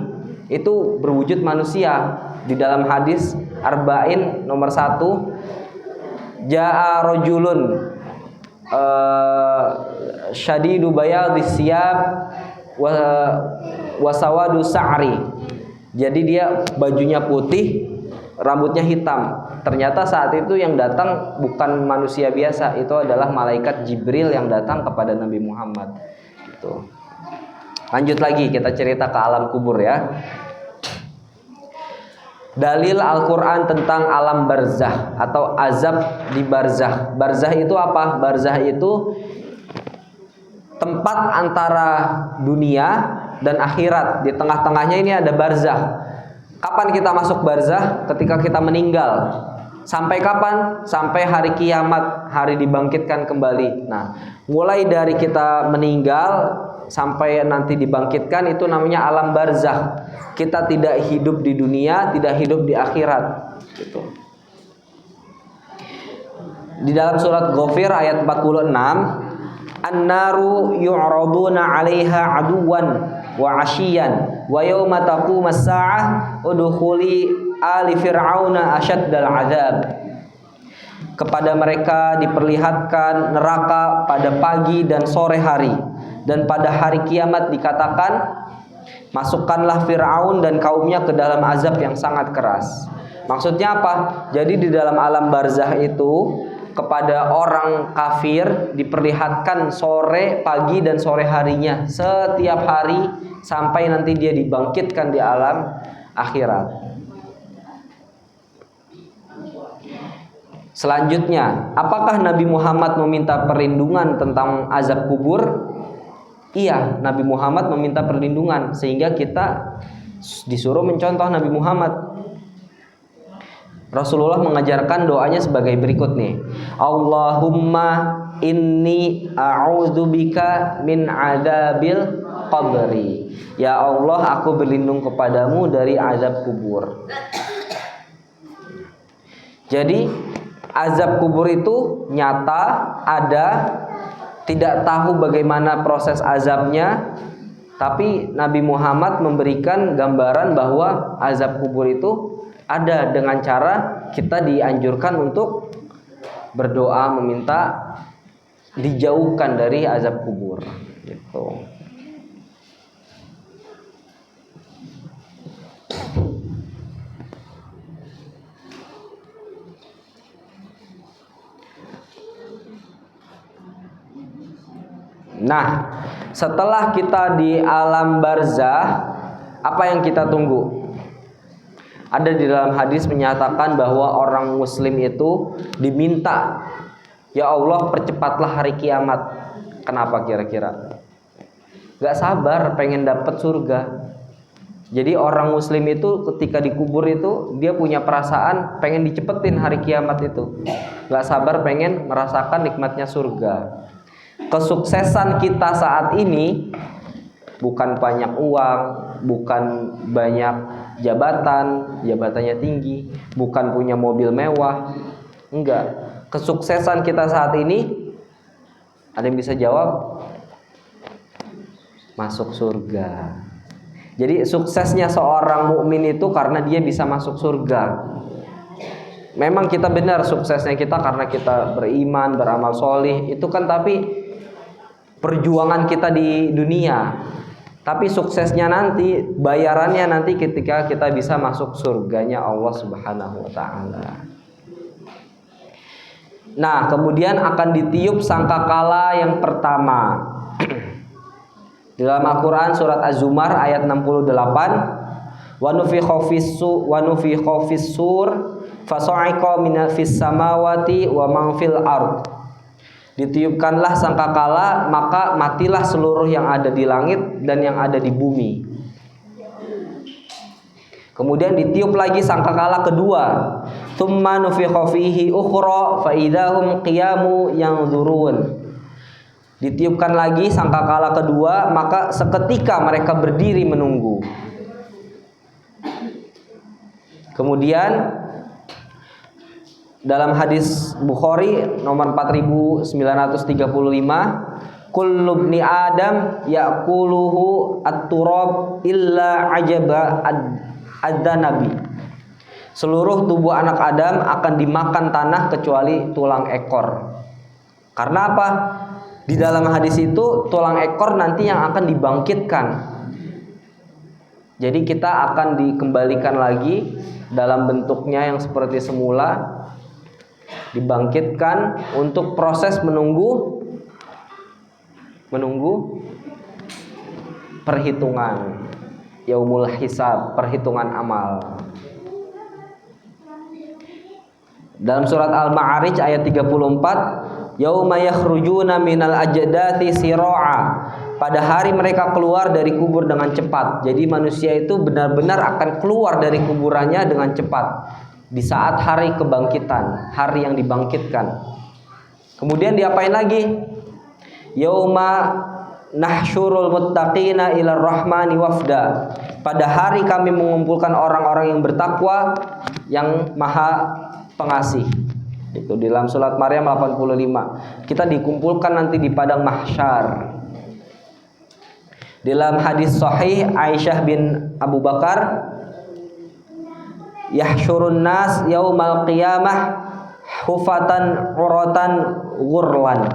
itu berwujud manusia. Di dalam hadis Arba'in nomor 1, ja'a rajulun syadidu bayadis siyab wa sawadu sa'ri. Jadi dia bajunya putih, rambutnya hitam. Ternyata saat itu yang datang bukan manusia biasa, itu adalah malaikat Jibril yang datang kepada Nabi Muhammad gitu. Lanjut lagi, kita cerita ke alam kubur ya. Dalil Al-Quran tentang alam barzah atau azab di barzah. Barzah itu apa? Barzah itu tempat antara dunia dan akhirat. Di tengah-tengahnya ini ada barzah. Kapan kita masuk barzah? Ketika kita meninggal. Sampai kapan? Sampai hari kiamat, hari dibangkitkan kembali. Nah, mulai dari kita meninggal sampai nanti dibangkitkan itu namanya alam barzakh. Kita tidak hidup di dunia, tidak hidup di akhirat gitu. Di dalam surat Ghafir ayat 46, an-naru yu'raduna 'alaiha 'aduwan wa 'ashiyan wa yauma taqumas sa'ah udkhuli ali fir'auna asyaddal 'adzab. Kepada mereka diperlihatkan neraka pada pagi dan sore hari, dan pada hari kiamat dikatakan, masukkanlah Fir'aun dan kaumnya ke dalam azab yang sangat keras. Maksudnya apa? Jadi di dalam alam barzakh itu kepada orang kafir diperlihatkan sore, pagi dan sore harinya setiap hari sampai nanti dia dibangkitkan di alam akhirat. Selanjutnya, apakah Nabi Muhammad meminta perlindungan tentang azab kubur? Iya, Nabi Muhammad meminta perlindungan, sehingga kita disuruh mencontoh Nabi Muhammad. Rasulullah mengajarkan doanya sebagai berikut nih. Allahumma inni a'udzubika min adzabil qabri. Ya Allah, aku berlindung kepadamu dari azab kubur. Jadi azab kubur itu nyata, ada, tidak tahu bagaimana proses azabnya, tapi Nabi Muhammad memberikan gambaran bahwa azab kubur itu ada dengan cara kita dianjurkan untuk berdoa meminta dijauhkan dari azab kubur gitu. Nah, setelah kita di alam barzakh, apa yang kita tunggu? Ada di dalam hadis menyatakan bahwa orang muslim itu diminta, ya Allah percepatlah hari kiamat. Kenapa kira-kira? Gak sabar pengen dapat surga. Jadi orang muslim itu ketika dikubur itu dia punya perasaan pengen dicepetin hari kiamat itu. Gak sabar pengen merasakan nikmatnya surga. Kesuksesan kita saat ini bukan banyak uang, bukan banyak jabatannya tinggi, bukan punya mobil mewah. Enggak. Kesuksesan kita saat ini, ada yang bisa jawab? Masuk surga. Jadi suksesnya seorang mukmin itu karena dia bisa masuk surga. Memang kita benar suksesnya kita karena kita beriman, beramal solih, itu kan tapi perjuangan kita di dunia. Tapi suksesnya nanti, bayarannya nanti ketika kita bisa masuk surganya Allah Subhanahu wa taala. Nah, kemudian akan ditiup sangkakala yang pertama. Di dalam Al-Qur'an surat Az-Zumar ayat 68, wa nufikha fis-sur fasa'iqa min fis samawati wa man fil ard. Ditiupkanlah sangkakala, maka matilah seluruh yang ada di langit dan yang ada di bumi. Kemudian ditiup lagi sangkakala kedua. Tsumma nufikha fihi ukhra fa idahum qiyamu yanzurun. Ditiupkan lagi sangkakala kedua, maka seketika mereka berdiri menunggu. Kemudian dalam hadis Bukhari nomor 4935, kullu ibni adam ya'kuluhu at-turab illa ajaba ad-danabi. Seluruh tubuh anak Adam akan dimakan tanah kecuali tulang ekor. Karena apa? Di dalam hadis itu tulang ekor nanti yang akan dibangkitkan. Jadi kita akan dikembalikan lagi dalam bentuknya yang seperti semula, dibangkitkan untuk proses menunggu perhitungan yaumul hisab, perhitungan amal. Dalam surat Al-Ma'arij ayat 34, yauma yakhrujuna minal ajdati sira'a. Pada hari mereka keluar dari kubur dengan cepat. Jadi manusia itu benar-benar akan keluar dari kuburannya dengan cepat di saat hari kebangkitan, hari yang dibangkitkan. Kemudian diapain lagi? Yauma nahsyurul muttaqina ilar rahmani wafda. Pada hari kami mengumpulkan orang-orang yang bertakwa yang maha pengasih. Itu di dalam surat Maryam 85. Kita dikumpulkan nanti di padang mahsyar. Dalam hadis sahih Aisyah bin Abu Bakar, yahsyurun nas yaumal qiyamah hufatan uratan ghurlan.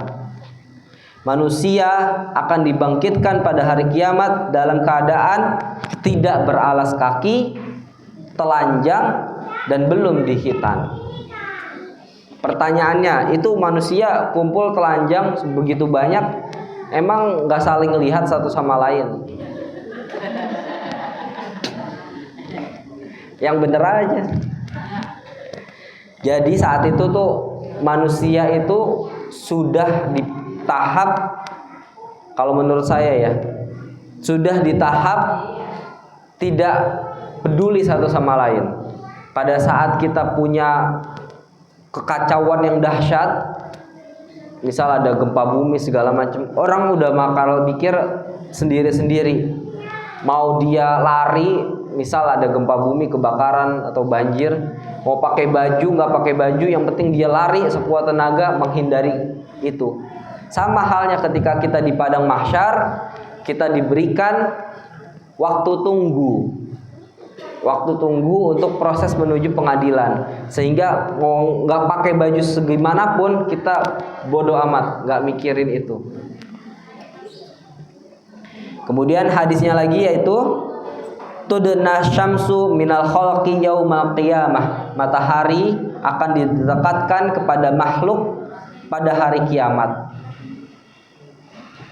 Manusia akan dibangkitkan pada hari kiamat dalam keadaan tidak beralas kaki, telanjang, dan belum dihitan. Pertanyaannya, itu manusia kumpul telanjang begitu banyak, emang nggak saling lihat satu sama lain? Yang bener aja. Jadi saat itu tuh manusia itu sudah di tahap, kalau menurut saya ya, sudah di tahap tidak peduli satu sama lain. Pada saat kita punya kekacauan yang dahsyat, misal ada gempa bumi segala macam, orang udah bakal mikir sendiri-sendiri. Mau dia lari, misal ada gempa bumi, kebakaran atau banjir, mau pakai baju nggak pakai baju, yang penting dia lari sekuat tenaga menghindari itu. Sama halnya ketika kita di padang mahsyar, kita diberikan waktu tunggu untuk proses menuju pengadilan, sehingga mau nggak pakai baju segimanapun kita bodoh amat, nggak mikirin itu. Kemudian hadisnya lagi yaitu tudna syamsu minal khalqi yaumal qiyamah. Matahari akan didekatkan kepada makhluk pada hari kiamat.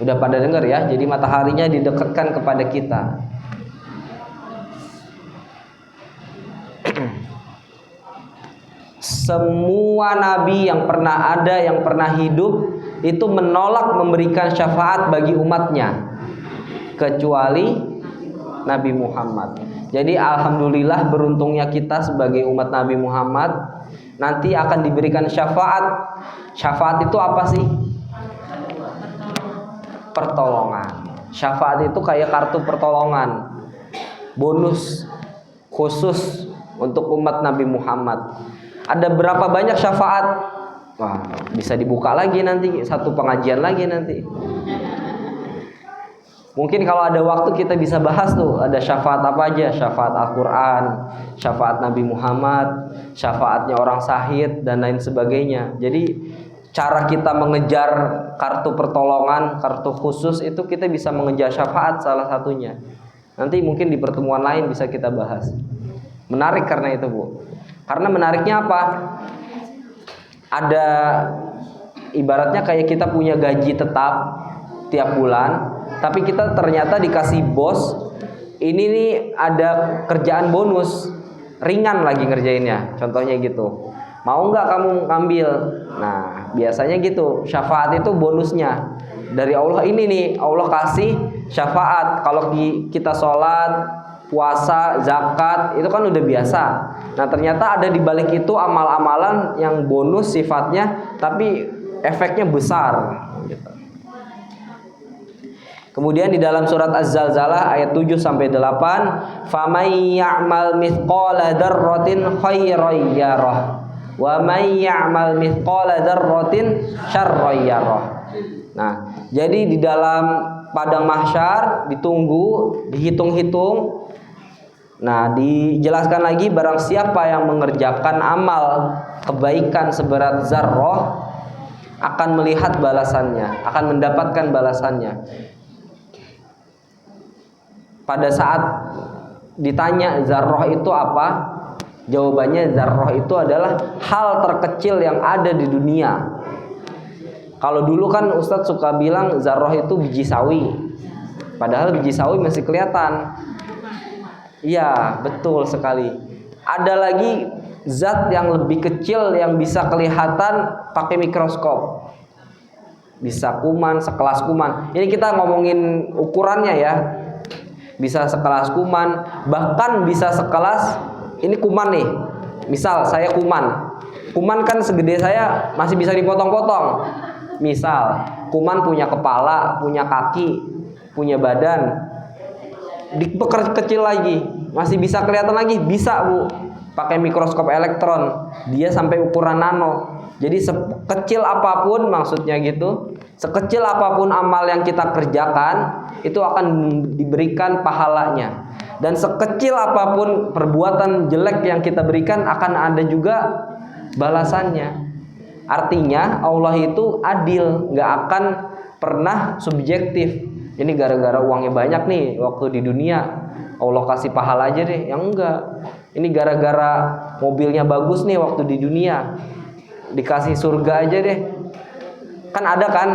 Udah pada dengar ya, jadi mataharinya didekatkan kepada kita. Semua nabi yang pernah ada, yang pernah hidup, itu menolak memberikan syafaat bagi umatnya, kecuali Nabi Muhammad. Jadi alhamdulillah beruntungnya kita sebagai umat Nabi Muhammad, nanti akan diberikan syafaat. Syafaat itu apa sih? Pertolongan. Syafaat itu kayak kartu pertolongan, bonus khusus untuk umat Nabi Muhammad. Ada berapa banyak syafaat? Wah, bisa dibuka lagi nanti, satu pengajian lagi nanti. Mungkin kalau ada waktu kita bisa bahas tuh, ada syafaat apa aja? Syafaat Al-Quran, syafaat Nabi Muhammad, syafaatnya orang syahid, dan lain sebagainya. Jadi cara kita mengejar kartu pertolongan, kartu khusus itu kita bisa mengejar syafaat salah satunya. Nanti mungkin di pertemuan lain bisa kita bahas. Menarik karena itu, Bu. Karena menariknya apa? Ada ibaratnya kayak kita punya gaji tetap tiap bulan, tapi kita ternyata dikasih bos, ini nih ada kerjaan bonus, ringan lagi ngerjainnya. Contohnya gitu. Mau nggak kamu ngambil? Nah, biasanya gitu. Syafaat itu bonusnya dari Allah. Ini nih, Allah kasih syafaat. Kalau kita sholat, puasa, zakat, itu kan udah biasa. Nah, ternyata ada di balik itu amal-amalan yang bonus sifatnya, tapi efeknya besar. Gitu. Kemudian di dalam surat Az-Zalzalah ayat 7-8, "Famay ya'mal mithqala dzarratin khairan yarah, wa may ya'mal mithqala dzarratin syarran yarah." Nah, jadi di dalam padang mahsyar ditunggu, dihitung-hitung. Nah, dijelaskan lagi, barang siapa yang mengerjakan amal kebaikan seberat zarrah akan melihat balasannya, akan mendapatkan balasannya. Pada saat ditanya zarrah itu apa, jawabannya zarrah itu adalah hal terkecil yang ada di dunia. Kalau dulu kan Ustadz suka bilang zarrah itu biji sawi, padahal biji sawi masih kelihatan. Iya, betul sekali. Ada lagi zat yang lebih kecil yang bisa kelihatan pakai mikroskop. Bisa kuman, sekelas kuman. Ini kita ngomongin ukurannya ya. Bisa sekelas kuman, bahkan bisa sekelas, ini kuman nih. Misal saya kuman. Kuman kan segede saya, masih bisa dipotong-potong. Misal, kuman punya kepala, punya kaki, punya badan. Diperkecil lagi, masih bisa kelihatan lagi, bisa Bu. Pakai mikroskop elektron, dia sampai ukuran nano. Jadi sekecil apapun, maksudnya gitu, sekecil apapun amal yang kita kerjakan, itu akan diberikan pahalanya. Dan sekecil apapun perbuatan jelek yang kita berikan, akan ada juga balasannya. Artinya Allah itu adil, nggak akan pernah subjektif. Ini gara-gara uangnya banyak nih waktu di dunia, Allah kasih pahala aja deh. Yang enggak. Ini gara-gara mobilnya bagus nih waktu di dunia, dikasih surga aja deh. Kan ada kan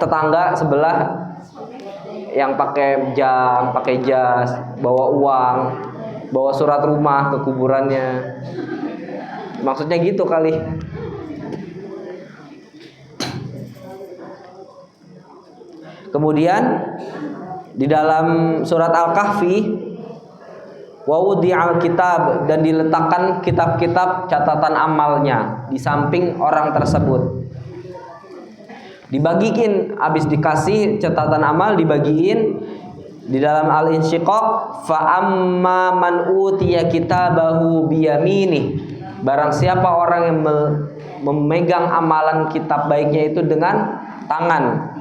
tetangga sebelah yang pakai jam, pakai jas, bawa uang, bawa surat rumah ke kuburannya. Maksudnya gitu kali. Kemudian di dalam surat Al-Kahfi, wa wudi'al kitab, dan diletakkan kitab-kitab catatan amalnya di samping orang tersebut. Dibagiin, habis dikasih catatan amal dibagiin. Di dalam Al-Insyiqaq, fa amma man utiya kitabahu biyaminih, barang siapa orang yang memegang amalan kitab baiknya itu dengan tangan.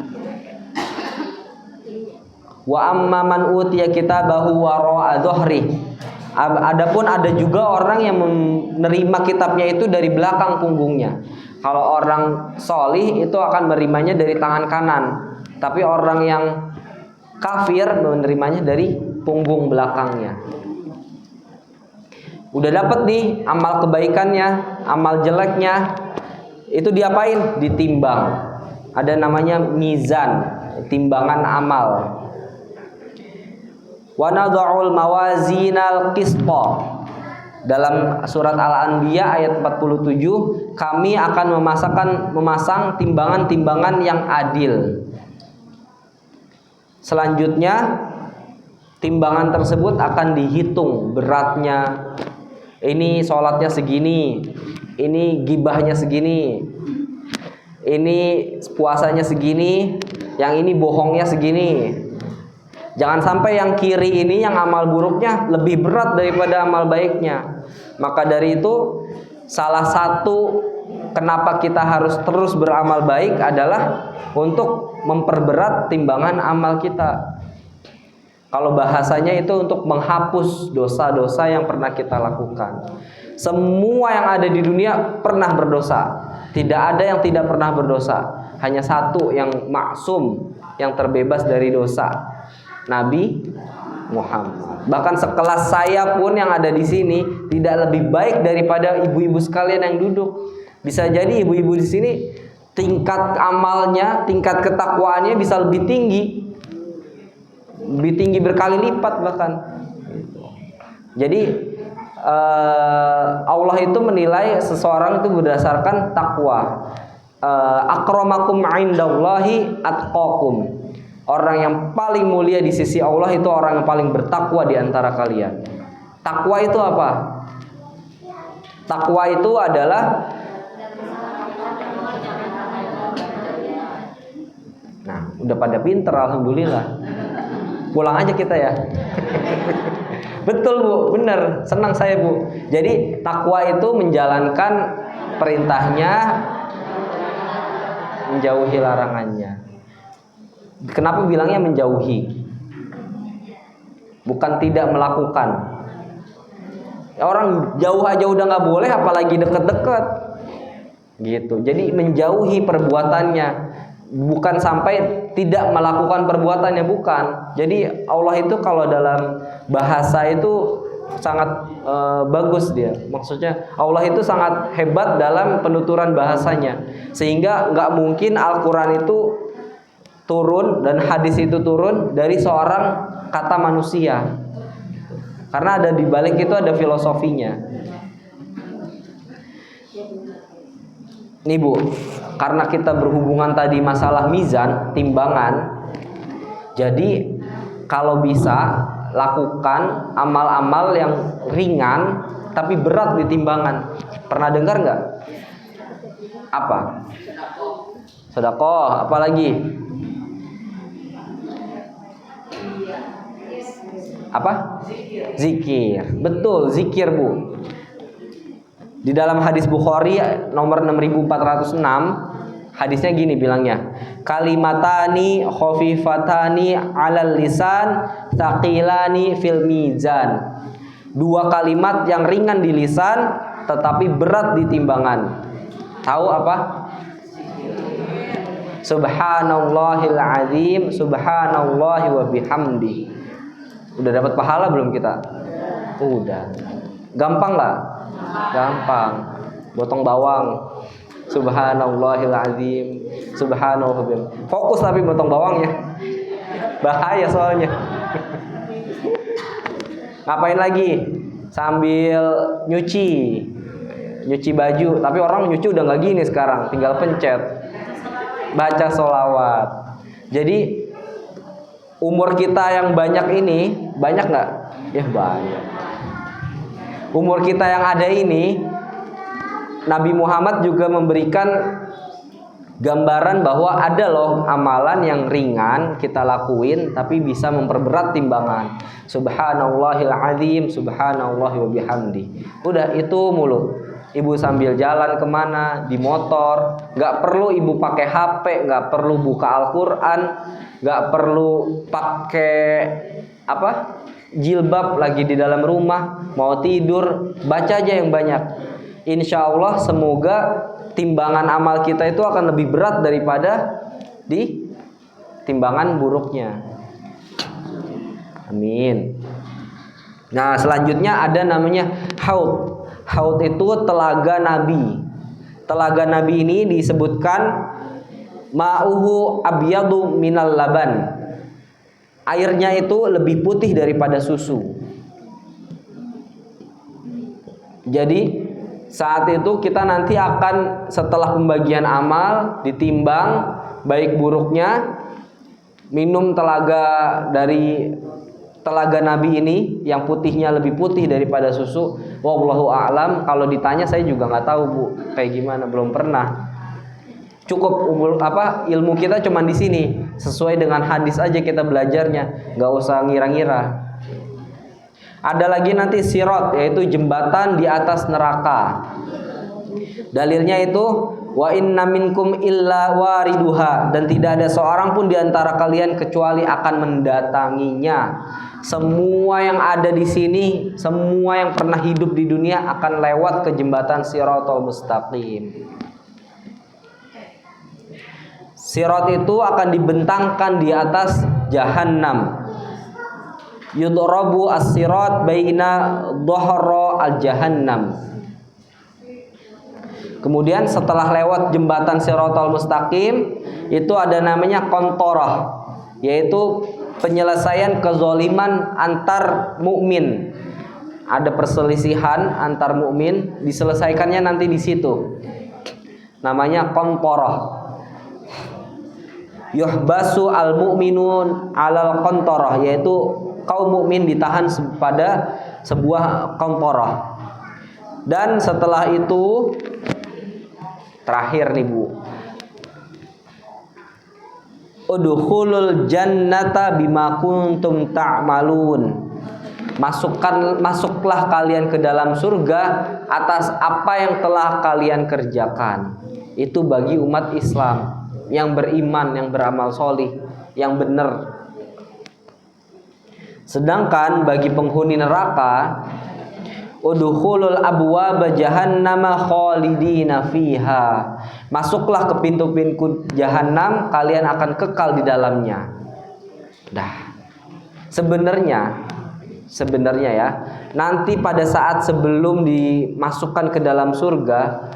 Wa amma man utiya kitabahu wara'a dhahri. Adapun ada juga orang yang menerima kitabnya itu dari belakang punggungnya. Kalau orang solih itu akan menerimanya dari tangan kanan, tapi orang yang kafir menerimanya dari punggung belakangnya. Udah dapet nih amal kebaikannya, amal jeleknya, itu diapain? Ditimbang. Ada namanya mizan, timbangan amal. Wa nadha'ul mawazinal qista. Dalam surat Al-Anbiya ayat 47, kami akan memasang timbangan-timbangan yang adil. Selanjutnya timbangan tersebut akan dihitung beratnya. Ini sholatnya segini, ini gibahnya segini, ini puasanya segini, yang ini bohongnya segini. Jangan sampai yang kiri ini, yang amal buruknya lebih berat daripada amal baiknya. Maka dari itu, salah satu kenapa kita harus terus beramal baik adalah untuk memperberat timbangan amal kita. Kalau bahasanya itu untuk menghapus dosa-dosa yang pernah kita lakukan. Semua yang ada di dunia pernah berdosa. Tidak ada yang tidak pernah berdosa. Hanya satu yang maksum, yang terbebas dari dosa, Nabi Muhammad. Bahkan sekelas saya pun yang ada di sini tidak lebih baik daripada ibu-ibu sekalian yang duduk. Bisa jadi ibu-ibu di sini tingkat amalnya, tingkat ketakwaannya bisa lebih tinggi berkali lipat bahkan. Jadi Allah itu menilai seseorang itu berdasarkan takwa. Akramakum indallahi atqakum. Orang yang paling mulia di sisi Allah itu orang yang paling bertakwa di antara kalian. Takwa itu apa? Takwa itu adalah udah pada pinter, alhamdulillah. Pulang aja kita ya. Betul Bu, bener, senang saya Bu. Jadi takwa itu menjalankan perintahnya, menjauhi larangannya. Kenapa bilangnya menjauhi? Bukan tidak melakukan. Orang jauh aja udah nggak boleh, apalagi deket-deket. Gitu. Jadi menjauhi perbuatannya, bukan sampai tidak melakukan perbuatannya, bukan. Jadi Allah itu kalau dalam bahasa itu sangat bagus dia. Maksudnya Allah itu sangat hebat dalam penuturan bahasanya, sehingga nggak mungkin Al-Quran itu turun dan hadis itu turun dari seorang kata manusia, karena ada di balik itu ada filosofinya. Nih Bu, karena kita berhubungan tadi masalah mizan, timbangan, jadi kalau bisa lakukan amal-amal yang ringan tapi berat di timbangan. Pernah dengar nggak? Apa? Sedekah, apalagi? Apa? Zikir. Betul, zikir, Bu. Di dalam hadis Bukhari nomor 6406, hadisnya gini bilangnya, kalimatani khafifatani 'alal lisan thaqilani fil mizan. Dua kalimat yang ringan di lisan tetapi berat di timbangan. Tahu apa? Subhanallahil azim, subhanallahi wa bihamdi. Udah dapat pahala belum kita? Udah. Gampang nggak? Gampang. Potong bawang. Subhanallahil azim, subhanallah. Fokus tapi potong bawangnya. Bahaya soalnya. Ngapain lagi? Sambil nyuci baju. Tapi orang nyuci udah nggak gini sekarang, tinggal pencet. Baca sholawat. Jadi umur kita yang banyak ini, banyak nggak? Ya banyak. Umur kita yang ada ini, Nabi Muhammad juga memberikan gambaran bahwa ada loh amalan yang ringan kita lakuin tapi bisa memperberat timbangan. Subhanallahil azim, subhanallahi wa bihamdi. Udah itu mulu. Ibu sambil jalan kemana, di motor, nggak perlu ibu pakai HP, nggak perlu buka Al-Quran, nggak perlu pakai jilbab lagi di dalam rumah, mau tidur, baca aja yang banyak. Insya Allah semoga timbangan amal kita itu akan lebih berat daripada di timbangan buruknya. Amin. Nah selanjutnya ada namanya haud. Haud itu telaga Nabi. Telaga Nabi ini disebutkan ma'uhu abyadu minal laban. Airnya itu lebih putih daripada susu. Jadi saat itu kita nanti akan setelah pembagian amal ditimbang baik buruknya, minum telaga dari telaga Nabi ini yang putihnya lebih putih daripada susu. Wallahu a'lam. Kalau ditanya saya juga nggak tahu Bu, kayak gimana, belum pernah. Cukup ilmu kita cuma di sini, sesuai dengan hadis aja kita belajarnya, nggak usah ngira-ngira. Ada lagi nanti sirat, yaitu jembatan di atas neraka. Dalilnya itu wa inna minkum illa wariduha, dan tidak ada seorang pun di antara kalian kecuali akan mendatanginya. Semua yang ada di sini, semua yang pernah hidup di dunia akan lewat ke jembatan Siratal Mustaqim. Sirat itu akan dibentangkan di atas Jahannam. Yudrabu as-sirat baina dhahra al-jahannam. Kemudian setelah lewat jembatan Siratal Mustaqim, itu ada namanya qantarah, yaitu penyelesaian kezaliman antar mukmin. Ada perselisihan antar mukmin, diselesaikannya nanti di situ. Namanya qantarah. Yuhbasu al-mu'minun 'alal qantarah, yaitu kaum mukmin ditahan pada sebuah qantarah. Dan setelah itu terakhir nih Bu, udkhulul jannata bima kuntum ta'malun. Masuklah kalian ke dalam surga atas apa yang telah kalian kerjakan. Itu bagi umat Islam yang beriman, yang beramal solih, yang benar. Sedangkan bagi penghuni neraka, udkhulul abwaaba jahannama khalidina fiha. Masuklah ke pintu-pintu jahanam, kalian akan kekal di dalamnya. Dah. Sebenarnya ya, nanti pada saat sebelum dimasukkan ke dalam surga,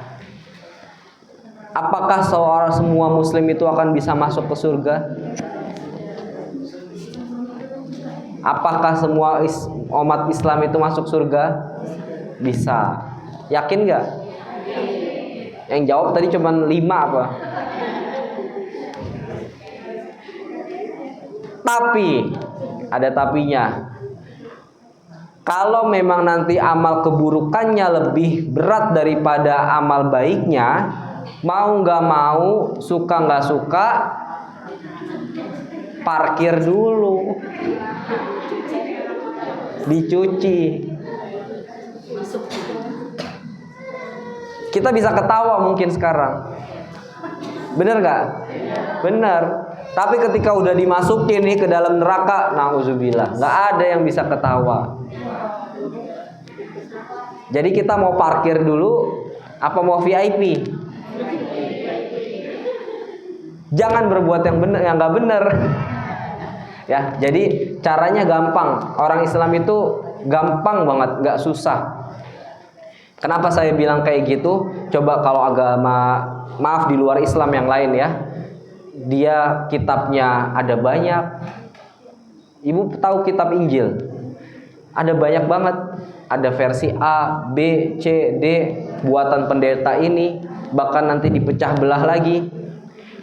apakah semua muslim itu akan bisa masuk ke surga? Apakah semua umat Islam itu masuk surga? Bisa. Yakin nggak? Yang jawab tadi cuma 5 apa? Tapi ada tapinya. Kalau memang nanti amal keburukannya lebih berat daripada amal baiknya, mau nggak mau, suka nggak suka, parkir dulu, dicuci. Kita bisa ketawa mungkin sekarang, bener nggak? Bener. Tapi ketika udah dimasukin nih ke dalam neraka, nauzubillah, nggak ada yang bisa ketawa. Jadi kita mau parkir dulu, apa mau VIP? Jangan berbuat yang benar, yang nggak benar. Ya, jadi caranya gampang. Orang Islam itu gampang banget, nggak susah. Kenapa saya bilang kayak gitu? Coba kalau agama, maaf di luar Islam yang lain ya, dia kitabnya ada banyak. Ibu tahu kitab Injil? Ada banyak banget. Ada versi A, B, C, D, buatan pendeta ini, bahkan nanti dipecah belah lagi.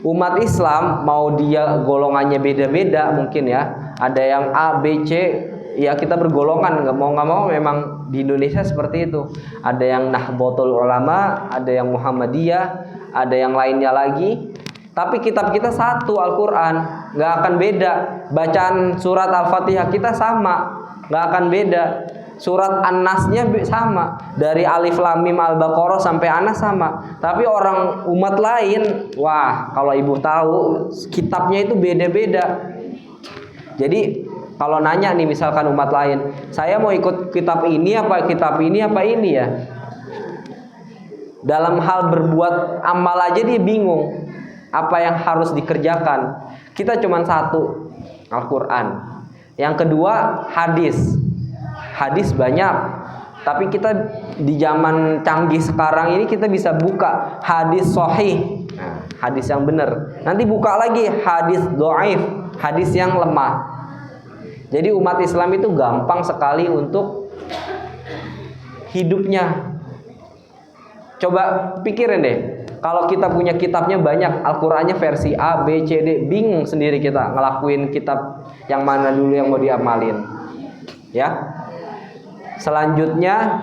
Umat Islam mau dia golongannya beda-beda mungkin ya. Ada yang A, B, C, ya kita bergolongan, nggak mau memang di Indonesia seperti itu. Ada yang Nahdlatul Ulama, ada yang Muhammadiyah, ada yang lainnya lagi. Tapi kitab kita satu, Al-Quran, nggak akan beda. Bacaan surat Al-Fatihah kita sama, nggak akan beda. Surat An-Nasnya sama, dari Alif Lam Mim Al-Baqarah sampai Anas sama. Tapi orang umat lain, wah, kalau ibu tahu kitabnya itu beda-beda. Jadi kalau nanya nih misalkan umat lain, saya mau ikut kitab ini apa kitab ini apa ini ya. Dalam hal berbuat amal aja dia bingung apa yang harus dikerjakan. Kita cuma satu, Al-Quran. Yang kedua, hadis. Hadis banyak, tapi kita di zaman canggih sekarang ini kita bisa buka hadis sahih, hadis yang benar. Nanti buka lagi hadis dhaif, hadis yang lemah. Jadi umat Islam itu gampang sekali untuk hidupnya. Coba pikirin deh, kalau kita punya kitabnya banyak, Al-Qur'annya versi A, B, C, D, bingung sendiri kita ngelakuin kitab yang mana dulu yang mau diamalin. Ya. Selanjutnya,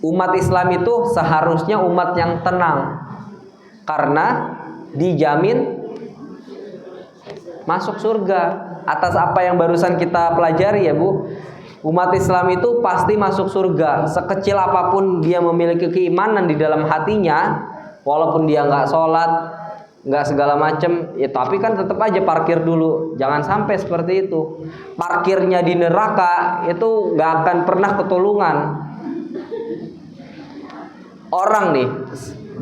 umat Islam itu seharusnya umat yang tenang, karena dijamin masuk surga atas apa yang barusan kita pelajari ya Bu. Umat Islam itu pasti masuk surga, sekecil apapun dia memiliki keimanan di dalam hatinya, walaupun dia nggak sholat, nggak segala macem, ya tapi kan tetap aja parkir dulu. Jangan sampai seperti itu. Parkirnya di neraka itu nggak akan pernah ketulungan. Orang nih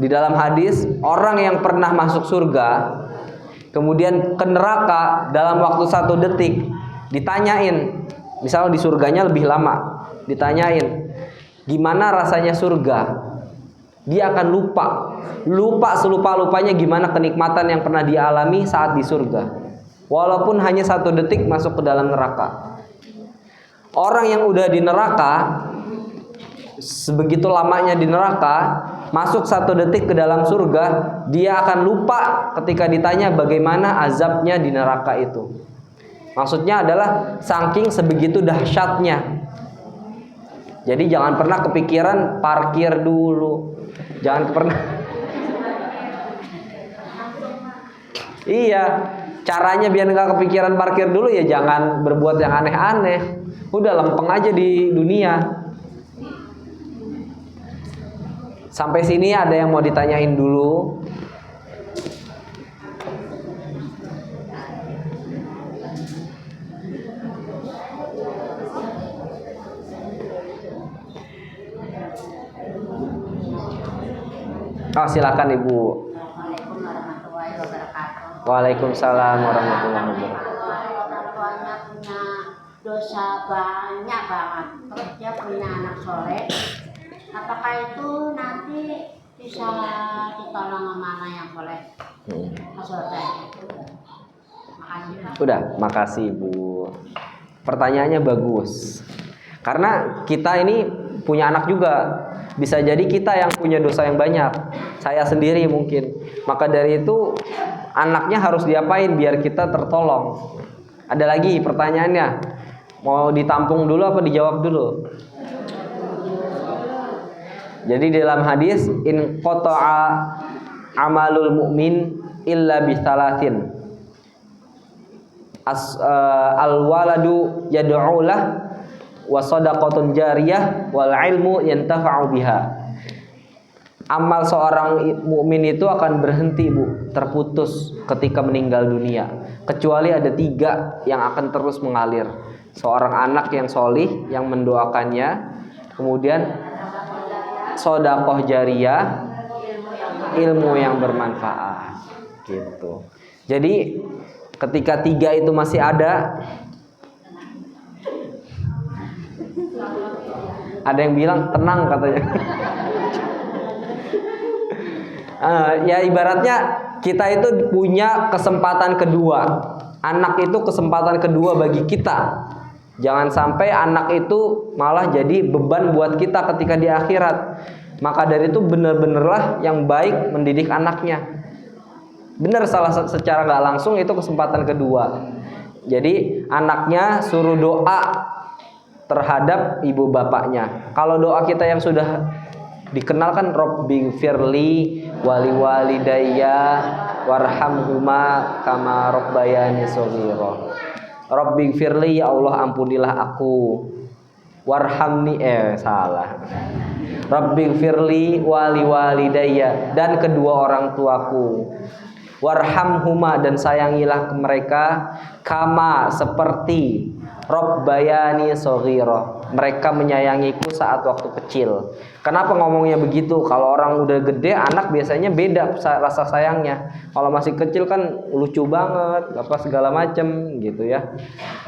di dalam hadis, orang yang pernah masuk surga kemudian ke neraka dalam waktu 1 detik, ditanyain, misal di surganya lebih lama, ditanyain gimana rasanya surga, dia akan lupa selupa-lupanya gimana kenikmatan yang pernah dialami saat di surga, walaupun hanya 1 detik masuk ke dalam neraka. Orang yang udah di neraka, sebegitu lamanya di neraka, masuk 1 detik ke dalam surga, dia akan lupa ketika ditanya bagaimana azabnya di neraka itu. Maksudnya adalah saking sebegitu dahsyatnya. Jadi jangan pernah kepikiran parkir dulu. Jangan pernah. Iya, caranya biar nggak kepikiran parkir dulu ya jangan berbuat yang aneh-aneh. Udah lempeng aja di dunia. Sampai sini ada yang mau ditanyain dulu? Oh, silakan Ibu. Assalamualaikum warahmatullahi wabarakatuh. Waalaikumsalam warahmatullahi wabarakatuh. Orang tuanya punya dosa banyak banget, terus dia punya anak soleh, apakah itu nanti bisa ditolong sama anak yang soleh? Mas Wadai. Makasih. Udah, makasih Ibu. Pertanyaannya bagus. Karena kita ini punya anak juga. Bisa jadi kita yang punya dosa yang banyak. Saya sendiri mungkin. Maka dari itu anaknya harus diapain biar kita tertolong. Ada lagi pertanyaannya. Mau ditampung dulu apa dijawab dulu? Jadi dalam hadis in qata'a amalul mu'min illa bi salatin. Al waladu yad'u lah wa shadaqatun jariyah wal ilmu yantafa'u biha. Amal seorang mukmin itu akan berhenti, Bu, terputus ketika meninggal dunia, kecuali ada 3 yang akan terus mengalir. Seorang anak yang solih yang mendoakannya, kemudian sedekah jariyah, ilmu yang bermanfaat, gitu. Jadi ketika 3 itu masih ada yang bilang tenang katanya. Ya ibaratnya kita itu punya kesempatan kedua. Anak itu kesempatan kedua bagi kita. Jangan sampai anak itu malah jadi beban buat kita ketika di akhirat. Maka dari itu benar-benarlah yang baik mendidik anaknya. Benar, secara nggak langsung itu kesempatan kedua. Jadi anaknya suruh doa terhadap ibu bapaknya. Kalau doa kita yang sudah dikenalkan, Rabbighfirli wali walidayya warhamhuma kama rabbayani shaghira. Rabbighfirli, ya Allah ampunilah aku. Warhamni, salah. Rabbighfirli wali walidayya, dan kedua orang tuaku. Warhamhuma, dan sayangilah mereka, kama seperti rabbayani shaghira, mereka menyayangiku saat waktu kecil. Kenapa ngomongnya begitu? Kalau orang udah gede, anak biasanya beda rasa sayangnya. Kalau masih kecil kan lucu banget, apa segala macem gitu ya,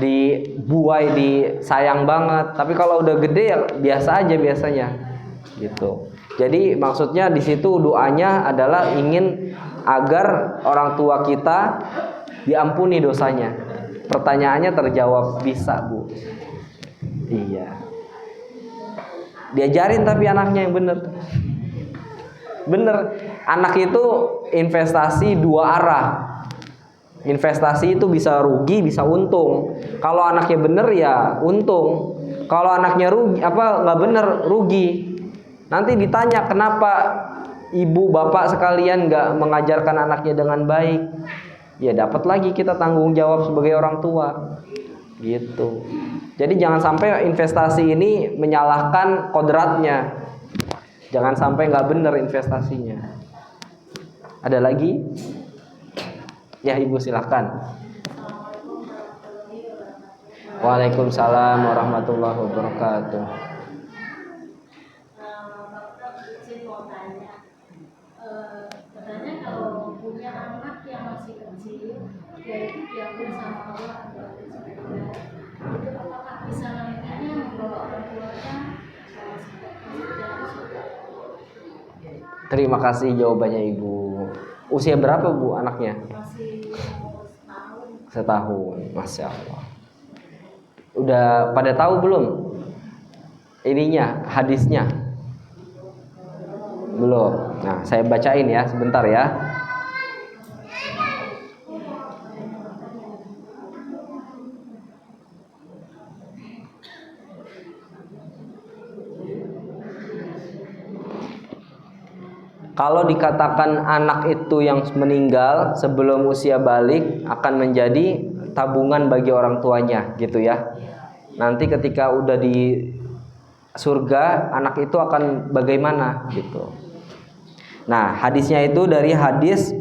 dibuai, disayang banget. Tapi kalau udah gede ya biasa aja biasanya gitu. Jadi maksudnya di situ doanya adalah ingin agar orang tua kita diampuni dosanya. Pertanyaannya terjawab, bisa, Bu. Iya. Diajarin tapi anaknya yang bener. Bener. Anak itu investasi 2 arah. Investasi itu bisa rugi, bisa untung. Kalau anaknya bener ya untung. Kalau anaknya rugi, nggak bener, rugi. Nanti ditanya kenapa ibu bapak sekalian nggak mengajarkan anaknya dengan baik. Ya dapat lagi kita tanggung jawab sebagai orang tua, gitu. Jadi jangan sampai investasi ini menyalahkan kodratnya. Jangan sampai nggak bener investasinya. Ada lagi? Ya Ibu silahkan. Waalaikumsalam warahmatullahi wabarakatuh. Katanya kalau punya anak yang masih kecil, yaitu diambil sama Allah atau sebagainya, itu apakah bisa nantinya membawa orang tuanya Terima kasih jawabannya Ibu. Usia berapa Bu anaknya? masih setahun? Setahun, Masya Allah. Udah pada tahu belum ininya, hadisnya? Belum. Nah, saya bacain ya sebentar ya. Kalau dikatakan anak itu yang meninggal sebelum usia balik akan menjadi tabungan bagi orang tuanya, gitu ya. Nanti ketika udah di surga, anak itu akan bagaimana, gitu. Nah, hadisnya itu dari hadis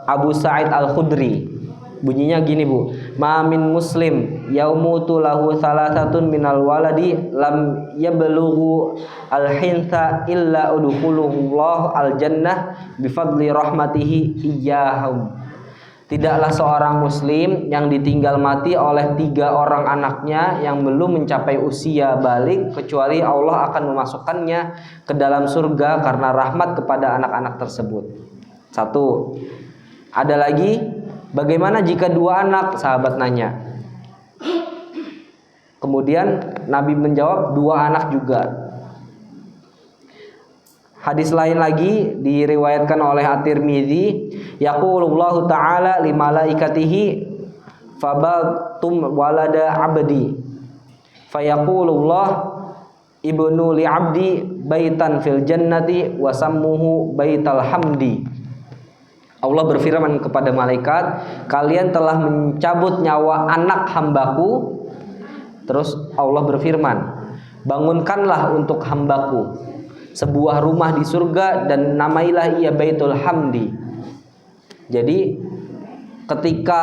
Abu Sa'id Al-Khudri. Bunyinya gini, Bu. Ma min muslim yaumutu lahu salasatun minal waladi lam yablughu al-hinsa illa udkhuluhullah al-jannah bifadli rahmatihi iyyahum. Tidaklah seorang muslim yang ditinggal mati oleh 3 orang anaknya yang belum mencapai usia balik, kecuali Allah akan memasukkannya ke dalam surga karena rahmat kepada anak-anak tersebut. 1. Ada lagi, bagaimana jika 2 anak? Sahabat nanya. Kemudian Nabi menjawab 2 anak juga. Hadis lain lagi diriwayatkan oleh At-Tirmidzi, yaqulullahu ta'ala li malaikatihi fabatum walada abdi fayaqulullah ibnu li'abdi baitan fil jannati wa sammuhu baital hamdi. Allah berfirman kepada malaikat, kalian telah mencabut nyawa anak hambaku. Terus Allah berfirman, bangunkanlah untuk hambaku sebuah rumah di surga dan namailah ia baitul hamdi. Jadi ketika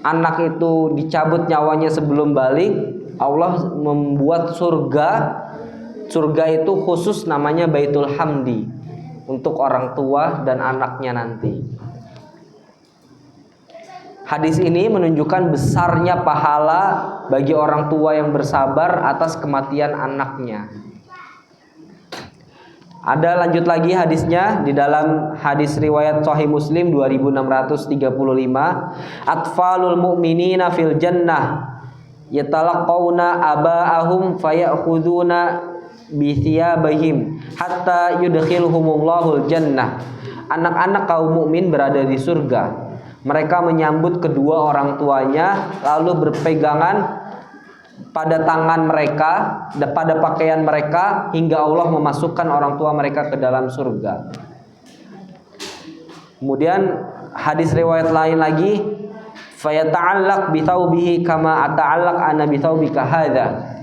anak itu dicabut nyawanya sebelum balik, Allah membuat surga itu khusus namanya baitul hamdi untuk orang tua dan anaknya nanti. Hadis ini menunjukkan besarnya pahala bagi orang tua yang bersabar atas kematian anaknya. Ada lanjut lagi hadisnya di dalam hadis riwayat Sahih Muslim 2635, atfalul mu'minina fil jannah yatalaqawna aba'ahum fayakhuduna bi thiyabihim hatta yudkhilhumullahul jannah. Anak-anak kaum mukmin berada di surga. Mereka menyambut kedua orang tuanya lalu berpegangan pada tangan mereka dan pada pakaian mereka hingga Allah memasukkan orang tua mereka ke dalam surga. Kemudian hadis riwayat lain lagi, fayata'allaq bi thawbihi kama ata'allaq ana bi thawbika hadza.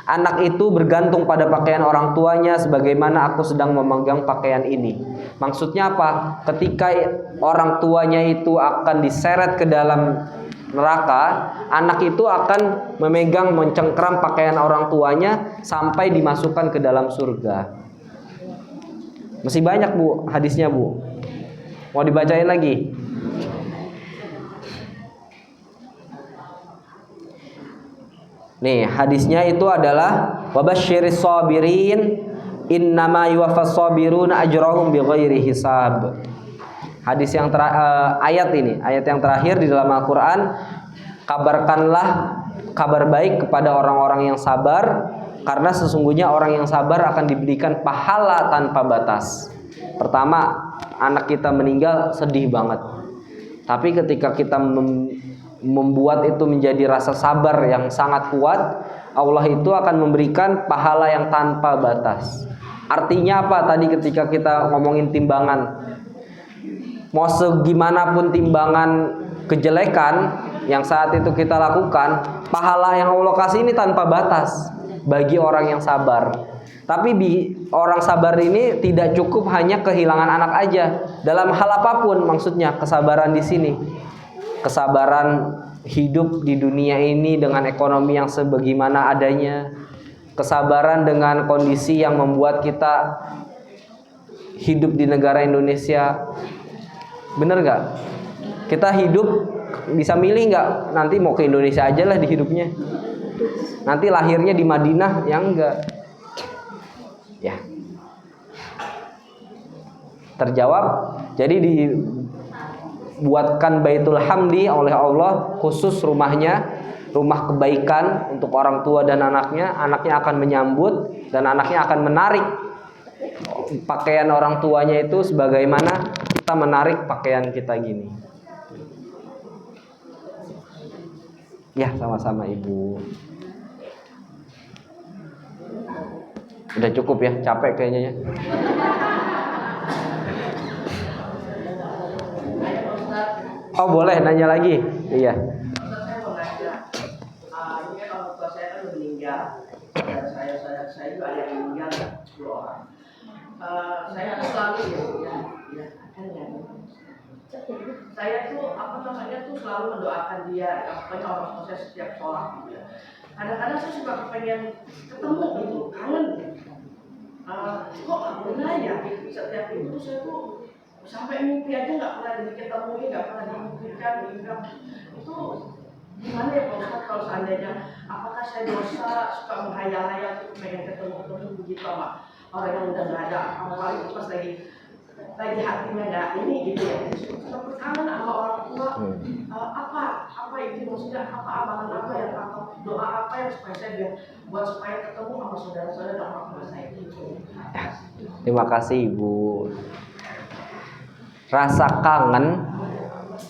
Anak itu bergantung pada pakaian orang tuanya sebagaimana aku sedang memegang pakaian ini. Maksudnya apa? Ketika orang tuanya itu akan diseret ke dalam neraka, anak itu akan memegang mencengkram pakaian orang tuanya sampai dimasukkan ke dalam surga. Masih banyak Bu hadisnya Bu. Mau dibacain lagi? Nih hadisnya itu adalah wabasyiris sabirin innama yuwaffas sabiruna ajrahum bighairi hisab. Hadis yang ayat yang terakhir di dalam Al-Qur'an, kabarkanlah kabar baik kepada orang-orang yang sabar karena sesungguhnya orang yang sabar akan diberikan pahala tanpa batas. Pertama, anak kita meninggal sedih banget. Tapi ketika kita membuat itu menjadi rasa sabar yang sangat kuat, Allah itu akan memberikan pahala yang tanpa batas. Artinya apa? Tadi ketika kita ngomongin timbangan, mau segimanapun timbangan kejelekan yang saat itu kita lakukan, pahala yang Allah kasih ini tanpa batas bagi orang yang sabar. Tapi orang sabar ini tidak cukup hanya kehilangan anak aja, dalam hal apapun, maksudnya kesabaran di sini. Kesabaran hidup di dunia ini dengan ekonomi yang sebagaimana adanya, kesabaran dengan kondisi yang membuat kita hidup di negara Indonesia. Bener nggak? Kita hidup bisa milih nggak? Nanti mau ke Indonesia aja lah di hidupnya. Nanti lahirnya di Madinah, yang enggak. Ya. Terjawab. Jadi dibuatkan Baitul Hamdi oleh Allah, khusus rumahnya, rumah kebaikan untuk orang tua dan anaknya. Anaknya akan menyambut dan anaknya akan menarik pakaian orang tuanya itu sebagaimana kita menarik pakaian kita gini. Ya, sama-sama Ibu. Udah cukup ya, capek kayaknya ya. Oh boleh nanya lagi? Iya. Saya mau nanya, ini kan orang tua saya kan meninggal, dan saya juga ada yang meninggal 10 orang. Saya tuh selalu saya tuh selalu mendoakan dia, pokoknya orang tua saya setiap sholat gitu ya. Kadang-kadang saya suka pengen ketemu gitu, kangen. Kok nggak pernah ya? Setiap itu saya tuh sampai mimpi aja nggak pernah diketemui, nggak pernah dimimpikan, itu gimana ya Pak Ustadz kalau seandainya, apakah saya dosa suka menghayal-hayal pengen ketemu begitu sama orang yang udah nggak ada, apalagi pas lagi hatinya nggak ini gitu ya, seperti kangen sama orang tua. Apa itu maksudnya, apa amalan apa yang, atau doa apa yang supaya saya buat supaya ketemu sama saudara-saudara dan orang tua saya gitu. Terima kasih Ibu. Rasa kangen,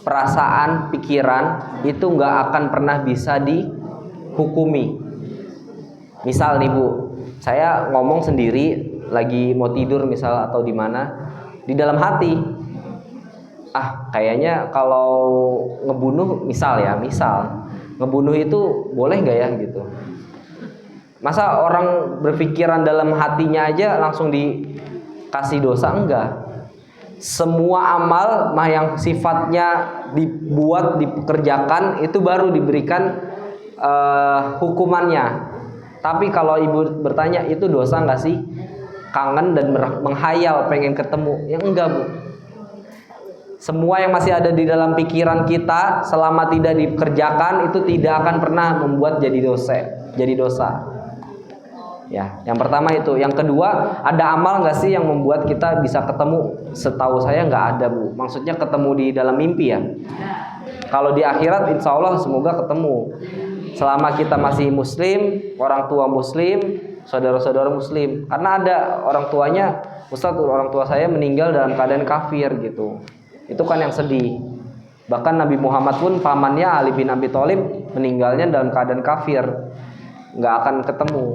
perasaan, pikiran itu nggak akan pernah bisa dihukumi. Misal nih Bu, Saya ngomong sendiri lagi mau tidur misal atau di mana, di dalam hati, kayaknya kalau ngebunuh misal ngebunuh itu boleh nggak ya gitu. Masa orang berpikiran dalam hatinya aja langsung dikasih dosa? Enggak. Semua amal yang sifatnya dibuat, dipekerjakan itu baru diberikan hukumannya. Tapi kalau ibu bertanya itu dosa nggak sih? Kangen dan menghayal pengen ketemu? Ya enggak, Bu. Semua yang masih ada di dalam pikiran kita selama tidak dikerjakan itu tidak akan pernah membuat jadi dosa. Ya, yang pertama itu. Yang kedua, ada amal nggak sih yang membuat kita bisa ketemu? Setahu saya nggak ada, Bu. Maksudnya ketemu di dalam mimpi ya. Kalau di akhirat, insya Allah semoga ketemu. Selama kita masih Muslim, orang tua Muslim, saudara-saudara Muslim. Karena ada orang tuanya, Ustadz, orang tua saya meninggal dalam keadaan kafir gitu. Itu kan yang sedih. Bahkan Nabi Muhammad pun pamannya Ali bin Abi Thalib meninggalnya dalam keadaan kafir, nggak akan ketemu.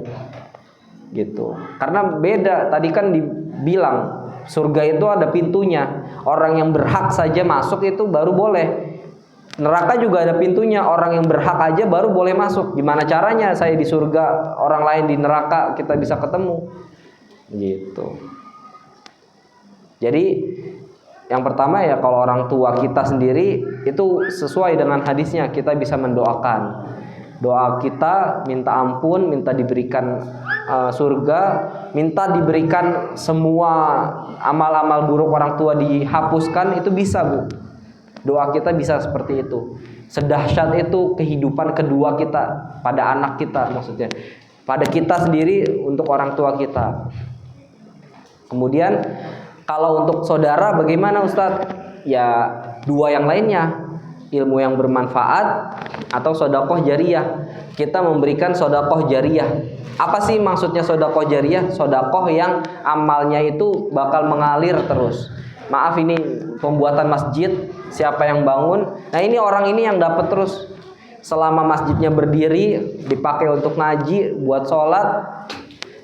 Gitu. Karena beda, tadi kan dibilang surga itu ada pintunya. Orang yang berhak saja masuk itu baru boleh. Neraka juga ada pintunya. Orang yang berhak aja baru boleh masuk. Gimana caranya saya di surga, orang lain di neraka, kita bisa ketemu? Gitu. Jadi yang pertama ya, kalau orang tua kita sendiri itu sesuai dengan hadisnya, kita bisa mendoakan. Doa kita minta ampun, minta diberikan surga, minta diberikan semua amal-amal buruk orang tua dihapuskan, itu bisa, Bu. Doa kita bisa seperti itu. Sedahsyat itu kehidupan kedua kita pada anak kita, maksudnya pada kita sendiri untuk orang tua kita. Kemudian kalau untuk saudara bagaimana, Ustadz? Ya dua yang lainnya, ilmu yang bermanfaat atau sedekah jariyah. Kita memberikan sedekah jariyah. Apa sih maksudnya sedekah jariyah? Sedekah yang amalnya itu bakal mengalir terus. Maaf, ini pembuatan masjid, siapa yang bangun? Nah, ini orang ini yang dapat terus selama masjidnya berdiri, dipakai untuk ngaji, buat sholat.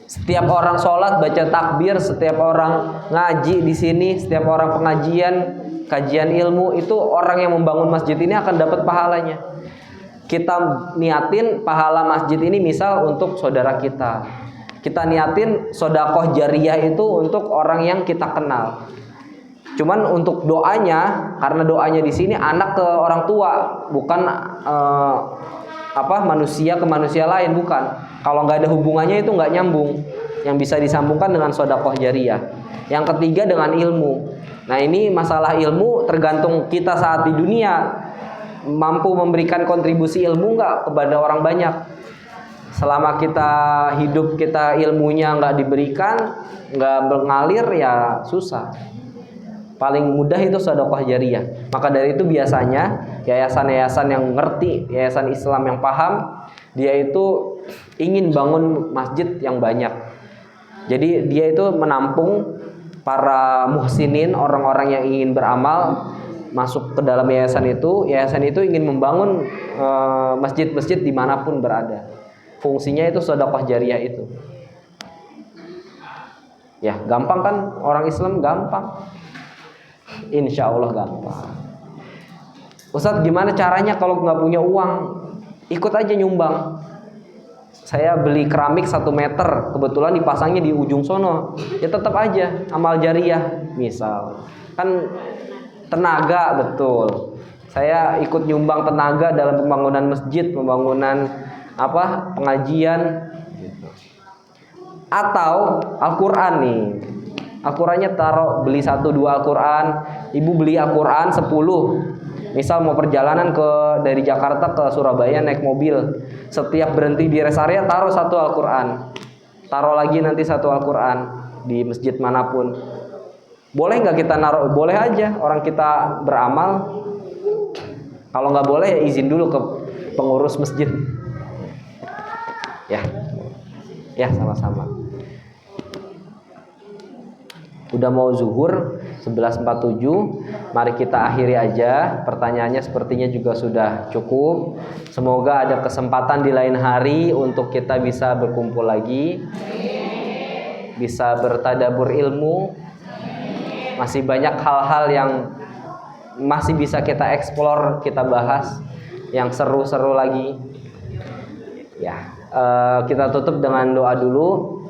Setiap orang sholat baca takbir, setiap orang ngaji di sini, setiap orang pengajian, kajian ilmu, itu orang yang membangun masjid ini akan dapat pahalanya. Kita niatin pahala masjid ini misal untuk saudara kita. Kita niatin sedekah jariyah itu untuk orang yang kita kenal. Cuman untuk doanya, karena doanya di sini anak ke orang tua, bukan manusia ke manusia lain, bukan. Kalau nggak ada hubungannya itu nggak nyambung. Yang bisa disambungkan dengan sedekah jariyah. Yang ketiga dengan ilmu. Nah, ini masalah ilmu tergantung kita saat di dunia mampu memberikan kontribusi ilmu nggak kepada orang banyak. Selama kita hidup, kita ilmunya nggak diberikan, nggak mengalir, ya susah. Paling mudah itu sedekah jariyah. Maka dari itu biasanya yayasan-yayasan yang ngerti, yayasan Islam yang paham, dia itu ingin bangun masjid yang banyak. Jadi dia itu menampung para muhsinin, orang-orang yang ingin beramal masuk ke dalam yayasan itu. Yayasan itu ingin membangun masjid-masjid dimanapun berada. Fungsinya itu sedekah jariyah itu. Ya gampang kan, orang Islam gampang. Insya Allah gampang. Ustadz, gimana caranya kalau nggak punya uang? Ikut aja nyumbang. Saya beli keramik 1 meter, kebetulan dipasangnya di ujung sono. Ya tetap aja amal jariyah. Misal kan tenaga, betul. Saya ikut nyumbang tenaga dalam pembangunan masjid, pembangunan pengajian. Atau Al-Quran nih. Al-Qurannya taruh, beli 1-2 Al-Quran. Ibu beli Al-Quran 10. Misal mau perjalanan dari Jakarta ke Surabaya naik mobil, setiap berhenti di rest area taruh 1 Al-Quran. Taruh lagi nanti 1 Al-Quran di masjid manapun. Boleh nggak kita naruh? Boleh aja, orang kita beramal. Kalau nggak boleh ya izin dulu ke pengurus masjid. Ya sama-sama. Udah mau zuhur 11.47. Mari kita akhiri aja. Pertanyaannya sepertinya juga sudah cukup. Semoga ada kesempatan di lain hari untuk kita bisa berkumpul lagi. bisa bertadabur ilmu. Masih banyak hal-hal yang masih bisa kita eksplor, kita bahas, yang seru-seru lagi. Ya, kita tutup dengan doa dulu.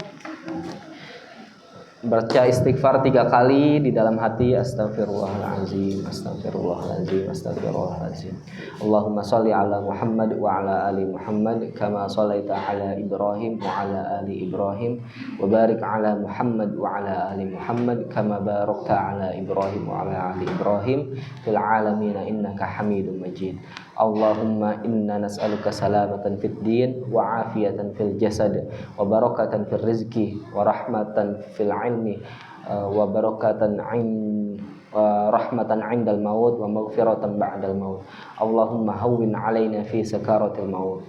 Baca istighfar 3 kali di dalam hati. Astagfirullahaladzim, astagfirullahaladzim, astagfirullahaladzim. Allahumma sholli ala Muhammad wa ala ali Muhammad kama shallaita ala Ibrahim wa ala ali Ibrahim wa barik ala Muhammad wa ala ali Muhammad kama barakta ala Ibrahim wa ala ali Ibrahim fil alamin innaka Hamidum Majid. Allahumma inna nas'aluka salamatan fid din wa afiyatan fil jasad wa barakatan fil rizki wa rahmatan fil ilmi wa barakatan rahmatan 'indal maut wa maghfiratan ba'dal maut. Allahumma hawwin 'alaina fi sakaratil maut.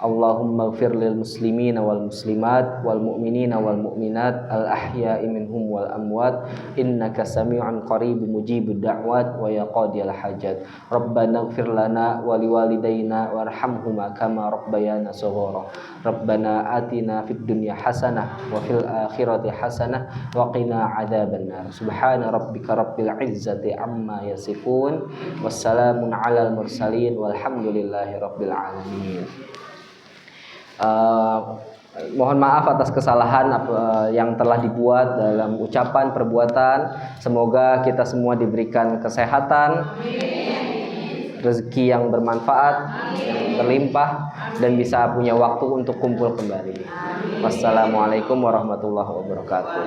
Allahumma ighfir lil muslimina wal muslimat wal mu'minina wal mu'minat al ahya'i minhum wal amwat innaka sami'un qaribun mujibud da'wat wa ya qadiyal hajat. Rabbana ighfir lana wa liwalidayna warhamhuma kama rabbayana shaghara. Rabbana atina fid dunya hasanah wa fil akhirati hasanah wa qina adzabannar. Subhana rabbika rabbil izzati amma yasifun wassalamun alal mursalin walhamdulillahi rabbil alamin. Mohon maaf atas kesalahan yang telah dibuat dalam ucapan perbuatan. Semoga kita semua diberikan kesehatan, rezeki yang bermanfaat, yang berlimpah, dan bisa punya waktu untuk kumpul kembali. Wassalamualaikum warahmatullahi wabarakatuh.